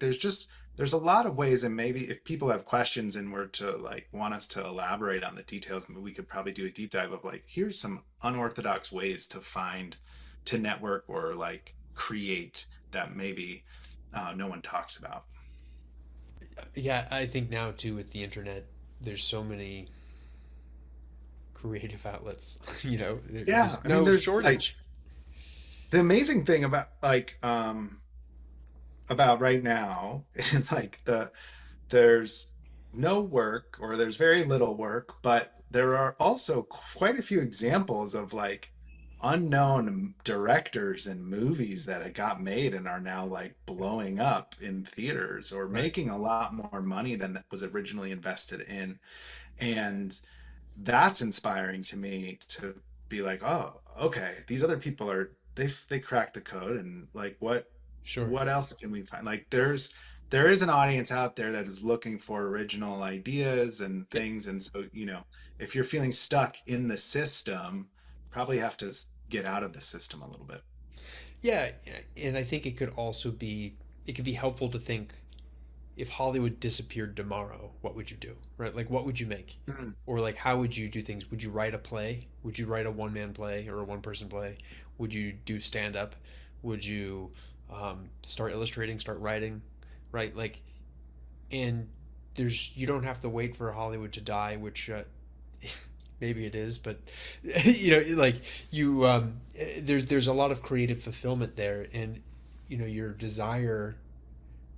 there's a lot of ways, and maybe if people have questions and were to like want us to elaborate on the details, we could probably do a deep dive of like, here's some unorthodox ways to find, to network or like create that maybe no one talks about. Yeah, I think now too with the internet, there's so many creative outlets. Yeah, There's I mean, no there's like shortage. the amazing thing about right now is like there's no work or there's very little work, but there are also quite a few examples of like unknown directors and movies that had got made and are now like blowing up in theaters or Right. making a lot more money than was originally invested in. And that's inspiring to me to be like, oh, okay, these other people are they cracked the code, and like Sure. what else can we find? Like there is an audience out there that is looking for original ideas and Yep. things, and so if you're feeling stuck in the system, probably have to get out of the system a little bit. Yeah, and I think it could be helpful to think if Hollywood disappeared tomorrow, what would you do? Right? Like what would you make? Mhm. Or like how would you do things? Would you write a play? Would you write a one man play or a one person play? Would you do stand up? Would you start illustrating, start writing? Right? Like, and you don't have to wait for Hollywood to die, which maybe it is, but like there's a lot of creative fulfillment there, and your desire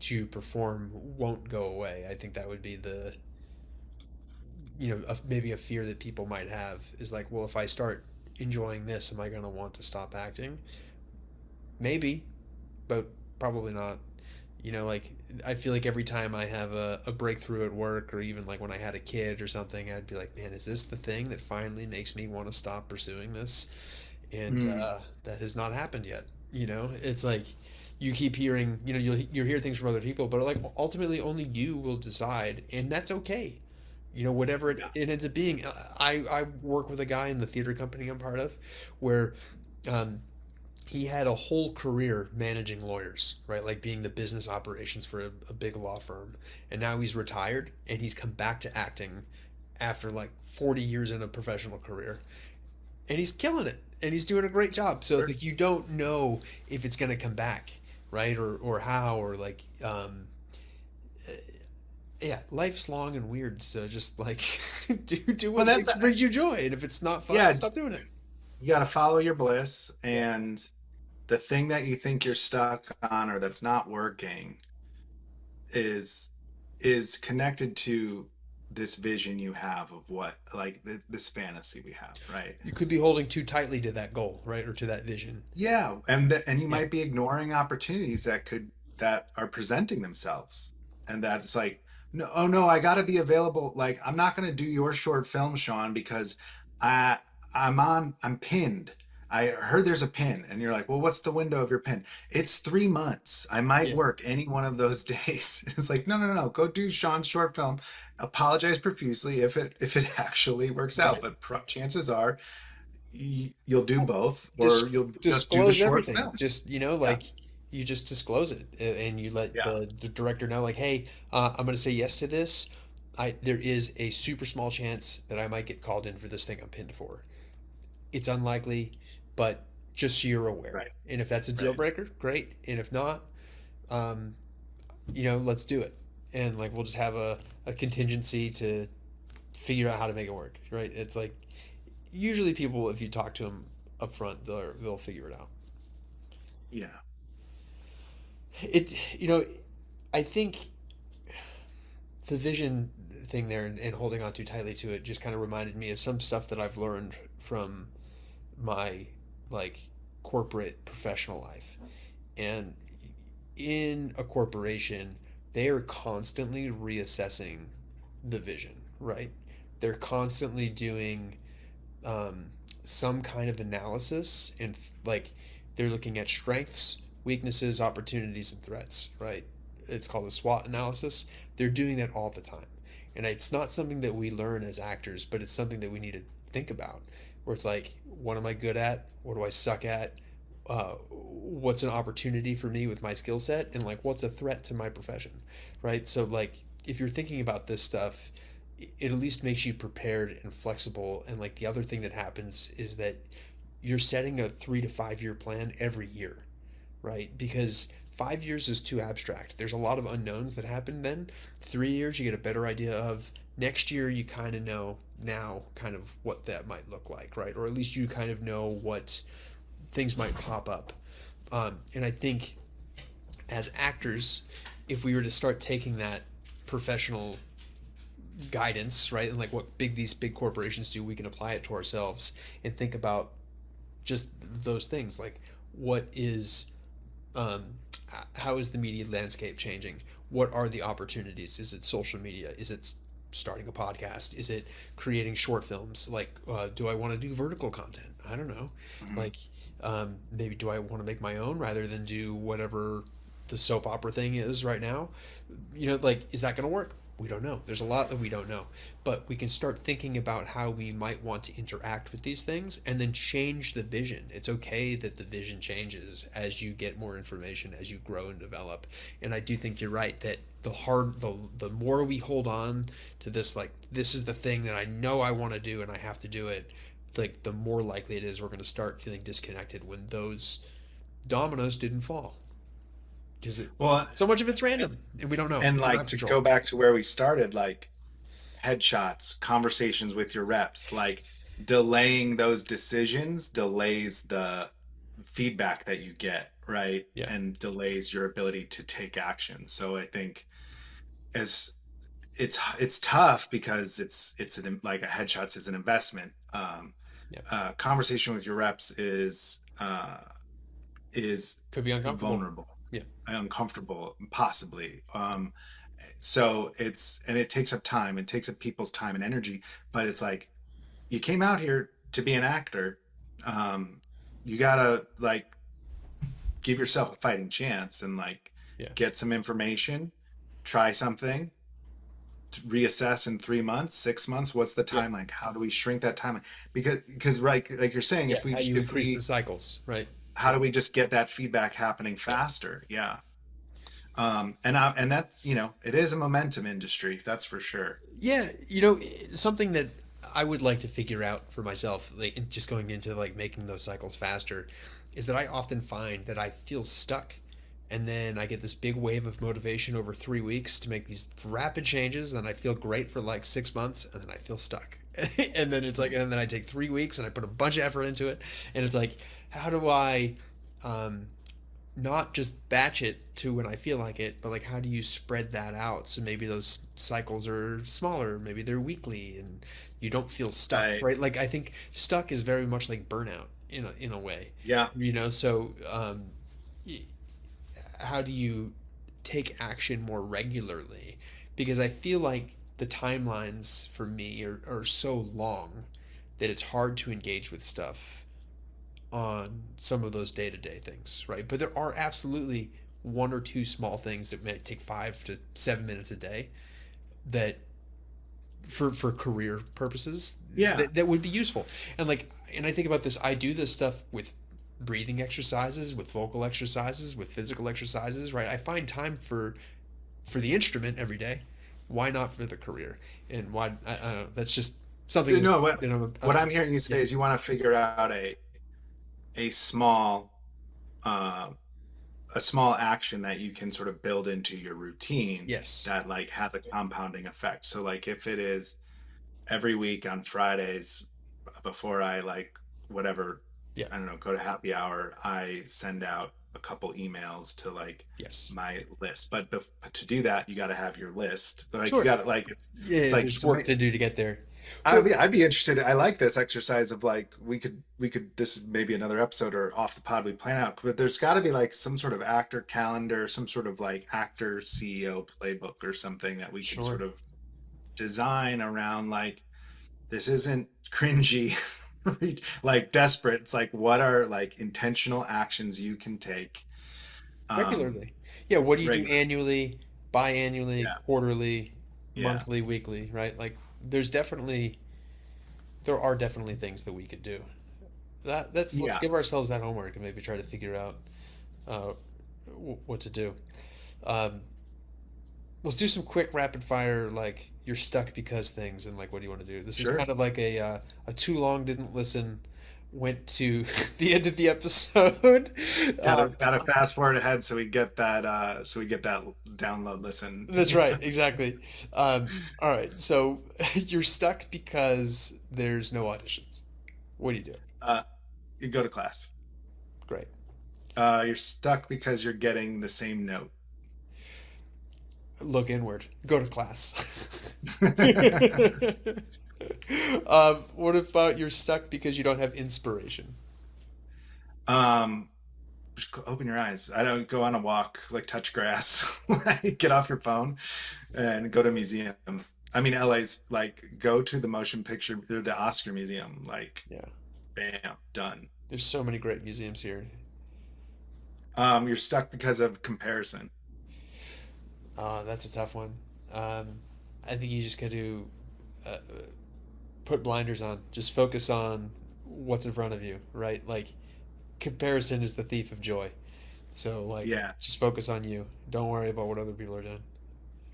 to perform won't go away. I think that would be the maybe a fear that people might have is like, well, if I start enjoying this, am I going to want to stop acting? Maybe, but probably not. Like I feel like every time I have a breakthrough at work, or even like when I had a kid or something, I'd be like, man, is this the thing that finally makes me want to stop pursuing this? And Mm, that has not happened yet. It's like you keep hearing, you'll hear things from other people, but like ultimately only you will decide, and that's okay. Whatever yeah. it ends up being. I work with a guy in the theater company I'm part of, where um, he had a whole career managing lawyers, right? Like being the business operations for a big law firm. And now he's retired and he's come back to acting after like 40 years in a professional career. And he's killing it and he's doing a great job. So Sure. like you don't know if it's going to come back, right? Or how, or like, yeah, life's long and weird. So just like do Well, what that's brings you joy. And if it's not fun, yeah. stop doing it. You got to follow your bliss, Yeah. and the thing that you think you're stuck on or that's not working is connected to this vision you have of what like this fantasy we have, right? You could be holding too tightly to that goal, right? Or to that vision. Yeah, and you Yeah. might be ignoring opportunities that are presenting themselves, and that's like, no, oh no, I got to be available. Like, I'm not going to do your short film, Sean, because I I'm pinned. I heard there's a pin, and you're like, well, what's the window of your pin? It's 3 months. I might Yeah. work any one of those days. It's like, no, no, no, no. Go do Sean's short film. Apologize profusely if it actually works out, Right. but chances are you'll do both, or you'll just do the Disclose short everything. film. Just, Yeah, like you just disclose it and you let yeah, the director know like, hey, I'm going to say yes to this. There is a super small chance that I might get called in for this thing I'm pinned for. It's unlikely, but just so you're aware. right, And if that's a deal right. breaker, great. And if not, um, let's do it. And like we'll just have a contingency to figure out how to make it work, right? It's like usually people, if you talk to them up front, they'll figure it out. Yeah, It I think the vision thing there and holding on too tightly to it just kind of reminded me of some stuff that I've learned from my like corporate professional life. And in a corporation, they are constantly reassessing the vision, right? They're constantly doing um, some kind of analysis, and like they're looking at strengths, weaknesses, opportunities, and threats, right? It's called a SWOT analysis. They're doing that all the time. And it's not something that we learn as actors, but it's something that we need to think about. Where it's like, what am I good at? What do I suck at? what's an opportunity for me with my skill set, and like what's a threat to my profession, right? So like if you're thinking about this stuff, it at least makes you prepared and flexible. And like the other thing that happens is that you're setting a 3 to 5 year plan every year, right? Because 5 years is too abstract. There's a lot of unknowns that happen then. 3 years, you get a better idea of. Next year, you kind of know now kind of what that might look like, right? Or at least you kind of know what things might pop up. And I think as actors, if we were to start taking that professional guidance, right, and like what these big corporations do, we can apply it to ourselves and think about just those things, like what is um, how is the media landscape changing? What are the opportunities? Is it social media? Is it starting a podcast? Is it creating short films? Like, do I want to do vertical content? I don't know. Mhm. Like, maybe do I want to make my own rather than do whatever the soap opera thing is right now? Like, is that going to work? We don't know. There's a lot that we don't know. But we can start thinking about how we might want to interact with these things and then change the vision. It's okay that the vision changes as you get more information, as you grow and develop. And I do think you're right that the more we hold on to this, like, this is the thing that I know I want to do and I have to do it, like, the more likely it is we're going to start feeling disconnected when those dominoes didn't fall. Because Well, so much of it's random and we don't know. and We don't like have to control. go back to where we started, like headshots, conversations with your reps, like delaying those decisions delays the feedback that you get, right? Yeah. And delays your ability to take action. So I think as it's tough because it's like a headshots is an investment. Yeah. Conversation with your reps is Could be uncomfortable. vulnerable, Yeah. uncomfortable, possibly. So and it takes up time, it takes up people's time and energy, but it's like you came out here to be an actor. Um, you gotta like give yourself a fighting chance and like Yeah. get some information, try something, reassess in 3 months, 6 months. What's the Yep. timeline? How do we shrink that timeline? Because right, like you're saying, Yeah. How you if increase the we cycles, right? how do we just get that feedback happening Yep. faster? Yeah. And that's, it is a momentum industry, that's for sure. Yeah. Something that I would like to figure out for myself, like just going into like making those cycles faster, is that I often find that I feel stuck. And then I get this big wave of motivation over 3 weeks to make these rapid changes, and I feel great for like 6 months, and then I feel stuck. And then it's like, and then I take 3 weeks and I put a bunch of effort into it, and it's like, how do I um, not just batch it to when I feel like it, but like how do you spread that out so maybe those cycles are smaller, maybe they're weekly, and you don't feel stuck, I right? Like I think stuck is very much like burnout in a way, Yeah. so how do you take action more regularly? Because I feel like the timelines for me are so long that it's hard to engage with stuff on some of those day-to-day things, right? But there are absolutely one or two small things that may take 5 to 7 minutes a day that for career purposes Yeah. that would be useful. And I think about this, I do this stuff with breathing exercises, with vocal exercises, with physical exercises, right? I find time for the instrument every day. Why not for the career? And why I don't know, that's just You something know that I'm what I'm hearing you say yeah. is you want to figure out a small uh, a small action that you can sort of build into your routine Yes. that like has a compounding effect. So like if it is every week on Fridays before I like whatever, Yeah. I don't know, go to happy hour, I send out a couple emails to like Yes. my list. But to do that, you got to have your list. Like you Sure. got to like it's Yeah, like there's work to do to get there. Well, I'd be interested. I like this exercise of like we could this is maybe another episode or off the pod we plan out, but there's got to be like some sort of actor calendar, some sort of like actor CEO playbook or something that we could sure. sort of design around like this isn't cringy like desperate. It's like what are like intentional actions you can take um Regularly. Yeah, what do you do regularly. annually, biannually, Yeah. quarterly, Yeah. monthly, weekly, right? Like there are definitely things that we could do. Let's Yeah. give ourselves that homework and maybe try to figure out uh, what to do. Um, let's do some quick rapid fire, like you're stuck because things, and like what do you want to do. This is Sure. kind of like a too long didn't listen, went to the end of the episode. Gotta fast forward ahead so we get that download listen. That's right, exactly. All right, so you're stuck because there's no auditions. What do you do? uh, you go to class. Great. You're stuck because you're getting the same note. Look inward. Go to class. What about you're stuck because you don't have inspiration? um, just open your eyes. I don't go on a walk, like touch grass, like get off your phone and go to a museum. I mean, LA's like go to the motion picture, the Oscar Museum, like Yeah. bam, done. There's so many great museums here. You're stuck because of comparison. That's a tough one. I think you just got to uh, put blinders on. Just focus on what's in front of you, right? Like, comparison is the thief of joy. So, like, Yeah. just focus on you. Don't worry about what other people are doing.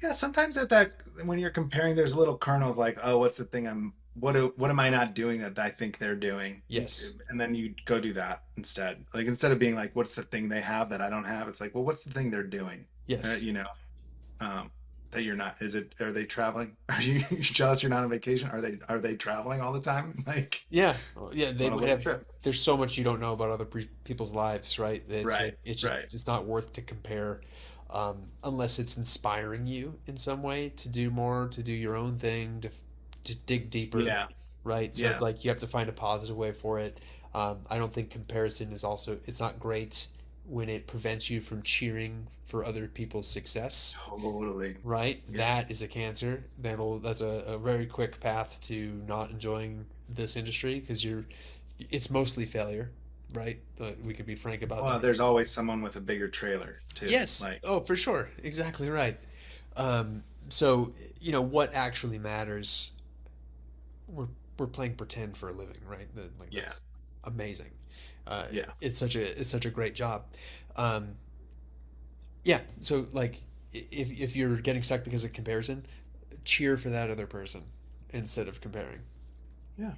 Yeah, sometimes at that when you're comparing, there's a little kernel of like, oh, what's the thing what am I not doing that I think they're doing? Yes. And then you go do that instead. Like instead of being like, what's the thing they have that I don't have? It's like, well, what's the thing they're doing? Yes. You know, that you're not. Are they traveling? Are you jealous you're not on vacation? Are they traveling all the time? Like Yeah. Well, yeah, they on a would little have. trip. There's so much you don't know about other people's lives, right? It's Right, like, it's just right. it's not worth to compare, unless it's inspiring you in some way to do more, to do your own thing, to dig deeper, Yeah, right? So it's yeah. like you have to find a positive way for it. I don't think comparison is also, it's not great when it prevents you from cheering for other people's success, Totally. right? Yeah. That is a cancer. That's a very quick path to not enjoying this industry because it's mostly failure, right? We could be frank about Well, that. there's always someone with a bigger trailer too. Yes. Like, Oh, for sure. Exactly right. So, what actually matters, we're we're playing pretend for a living, right? Like yeah, that's amazing. Uh, yeah. it's such a great job. Um, yeah. So like, if you're getting stuck because of comparison, cheer for that other person instead of comparing. Yeah.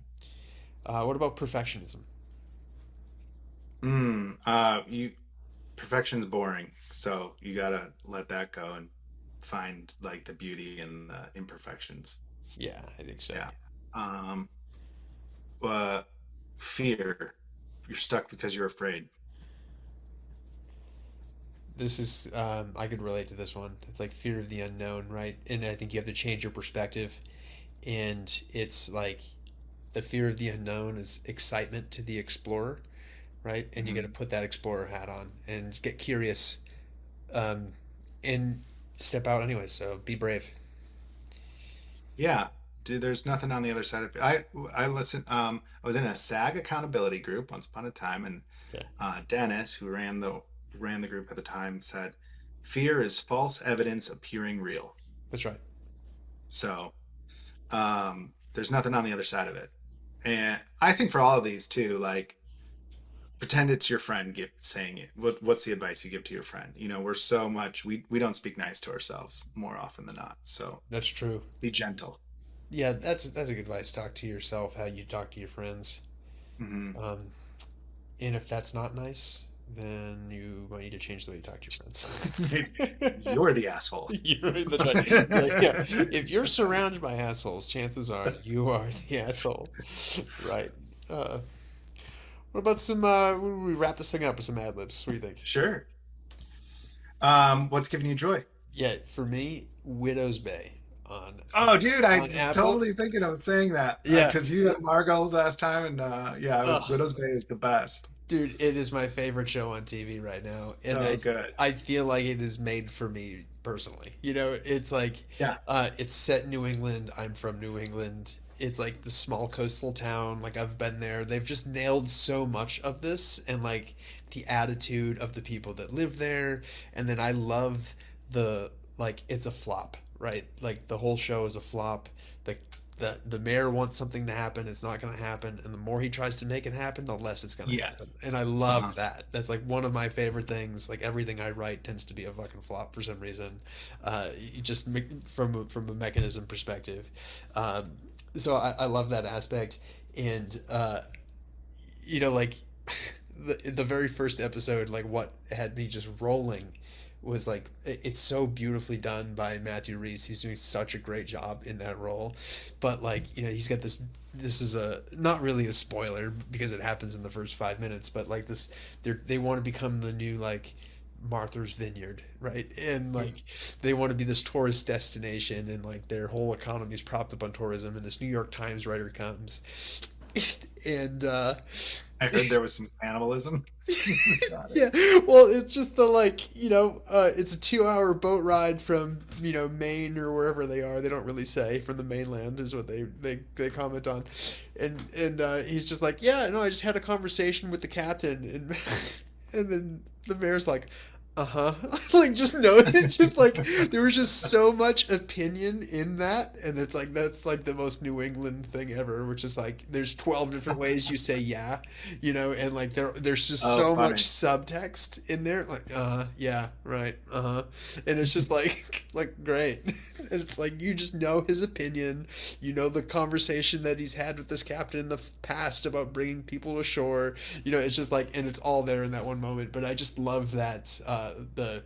What about perfectionism? You perfection's boring, so you gotta let that go and find like the beauty in the imperfections. Yeah, I think so. Yeah. Um, uh, fear. You're stuck because you're afraid. This is I could relate to this one. It's like fear of the unknown, right? And I think you have to change your perspective. And it's like the fear of the unknown is excitement to the explorer, right? And you got to Mhm. put that explorer hat on and get curious, um, and step out anyway. So be brave. Yeah, dude. There's nothing on the other side of it. I listen. I was in a SAG accountability group once upon a time, and Yeah, Dennis, who ran the group at the time, said, "Fear is false evidence appearing real." that's right. So there's nothing on the other side of it. And I think for all of these too, like pretend it's your friend saying it. What's the advice you give to your friend? We're so much we don't speak nice to ourselves more often than not. So That's true. be gentle. Yeah, that's a good advice. Talk to yourself how you talk to your friends. Hmm. Um, and if that's not nice, then you might need to change the way you talk to your friends. You're the asshole. That's right. Yeah. If you're surrounded by assholes, chances are you are the asshole. Right. Uh, what about some? We wrap this thing up with some ad libs. What do you think? Sure. What's giving you joy? Yeah, for me, Widow's Bay on Oh, dude, I on was Apple. totally thinking of saying that Yeah. because you had Margot last time, and yeah, it was Ugh, Widow's Bay is the best. dude, it is my favorite show on TV right now, and So good. I feel like it is made for me personally. It's like, Yeah. it's set in New England. I'm from New England. It's like the small coastal town. Like I've been there. They've just nailed so much of this, and like the attitude of the people that live there. And then I love the, like, it's a flop, right? Like the whole show is a flop. The the mayor wants something to happen, it's not going to happen, and the more he tries to make it happen, the less it's going to Yeah. happen. And I love that. That's like one of my favorite things. Like everything I write tends to be a fucking flop for some reason, just from a mechanism perspective. So I love that aspect, and like the very first episode, like what had me just rolling was like it's so beautifully done by Matthew Rhys. He's doing such a great job in that role. But like, he's got this is a not really a spoiler because it happens in the first 5 minutes, but like this they want to become the new like Martha's Vineyard, right? And like they want to be this tourist destination, and like their whole economy is propped up on tourism, and this New York Times writer comes and I heard there was some cannibalism. yeah, well, it's just the it's a 2-hour boat ride from Maine or wherever they are. They don't really say from the mainland is what they comment on, and he's just like, yeah, no, I just had a conversation with the captain, and and then the mayor's like, like just no, it's just like there was just so much opinion in that, and it's like that's like the most New England thing ever, which is like there's 12 different ways you say yeah, and like there's just so funny. much subtext in there, like yeah, right, and it's just like great, and it's like you just know his opinion, the conversation that he's had with this captain in the past about bringing people ashore, it's just like, and it's all there in that one moment. But I just love that the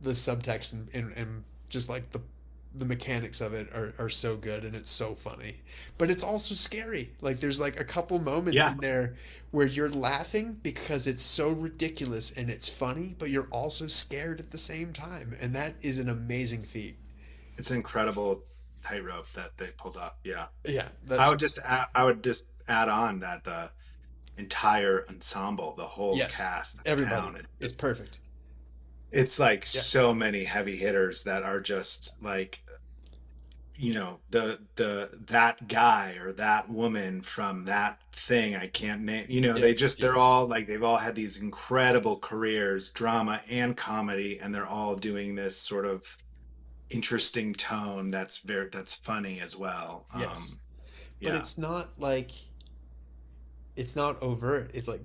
subtext and just like the mechanics of it are so good, and it's so funny, but it's also scary. Like there's like a couple moments in there where you're laughing because it's so ridiculous and it's funny, but you're also scared at the same time, and that is an amazing feat. It's an incredible tightrope that they pulled up. Yeah. That's I would just add on that the entire ensemble, the whole cast, everybody is perfect. It's like so many heavy hitters that are just like, that guy or that woman from that thing I can't name. They're all like, they've all had these incredible careers, drama and comedy, and they're all doing this sort of interesting tone that's funny as well. Yes, but it's not like, it's not overt. It's like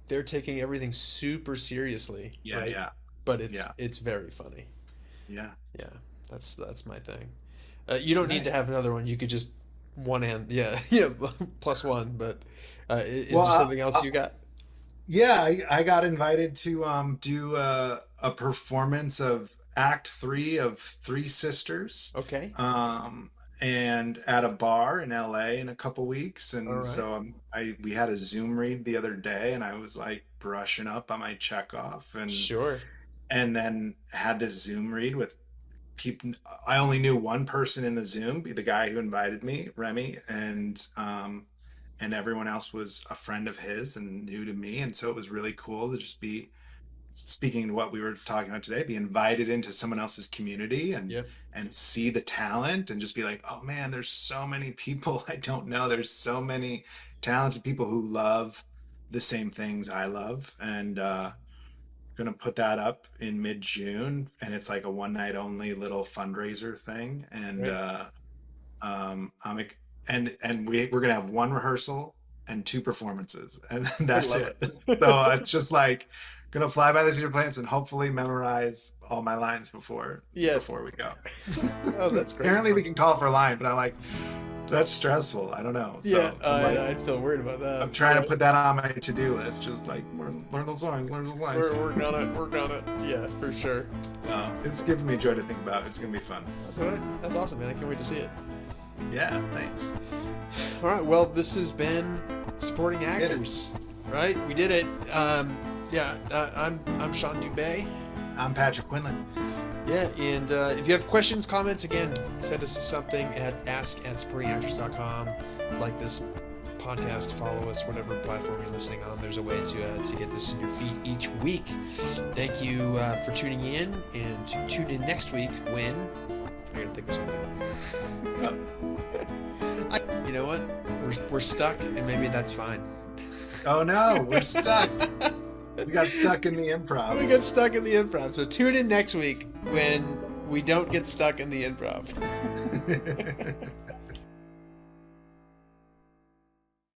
they're taking everything super seriously. Yeah, right? yeah. But it's very funny. Yeah. Yeah. That's my thing. You don't need to have another one. You could just one hand. Yeah. Yeah. Plus one. But is there something else you got? Yeah, I got invited to do a performance of Act 3 of Three Sisters. Okay. And at a bar in LA in a couple weeks, and right. so we had a Zoom read the other day, and I was like brushing up on my Chekhov, and sure, and then had this Zoom read with people. I only knew one person in the Zoom, the guy who invited me, Remy, and everyone else was a friend of his and new to me, and so it was really cool to just be, speaking to what we were talking about today, be invited into someone else's community and see the talent and just be like, oh man, there's so many people I don't know. There's so many talented people who love the same things I love. And gonna put that up in mid-June, and it's like a one night only little fundraiser thing. And we're gonna have one rehearsal and 2 performances, and that's it. So it's just like gonna fly by the seat of plants and hopefully memorize all my lines before we go. Oh, that's great. Apparently we can call for a line, but I'm like, that's stressful. I don't know. So I'd feel worried about that. I'm trying to put that on my to-do list. Just like learn those lines. Work on it. Yeah, for sure. It's giving me joy to think about. It's gonna be fun. That's awesome, man. I can't wait to see it. Yeah, thanks. All right. Well, this has been Supporting Actors. Right? We did it. I'm Sean Dubé. I'm Patrick Quinlan. Yeah, and if you have questions, comments, again, send us something at ask@supportingactors.com. Like this podcast, follow us, whatever platform you're listening on. There's a way to get this in your feed each week. Thank you for tuning in, and tune in next week when I gotta think of something. You know what? We're stuck, and maybe that's fine. Oh no, we're stuck. We got stuck in the improv. So tune in next week when we don't get stuck in the improv.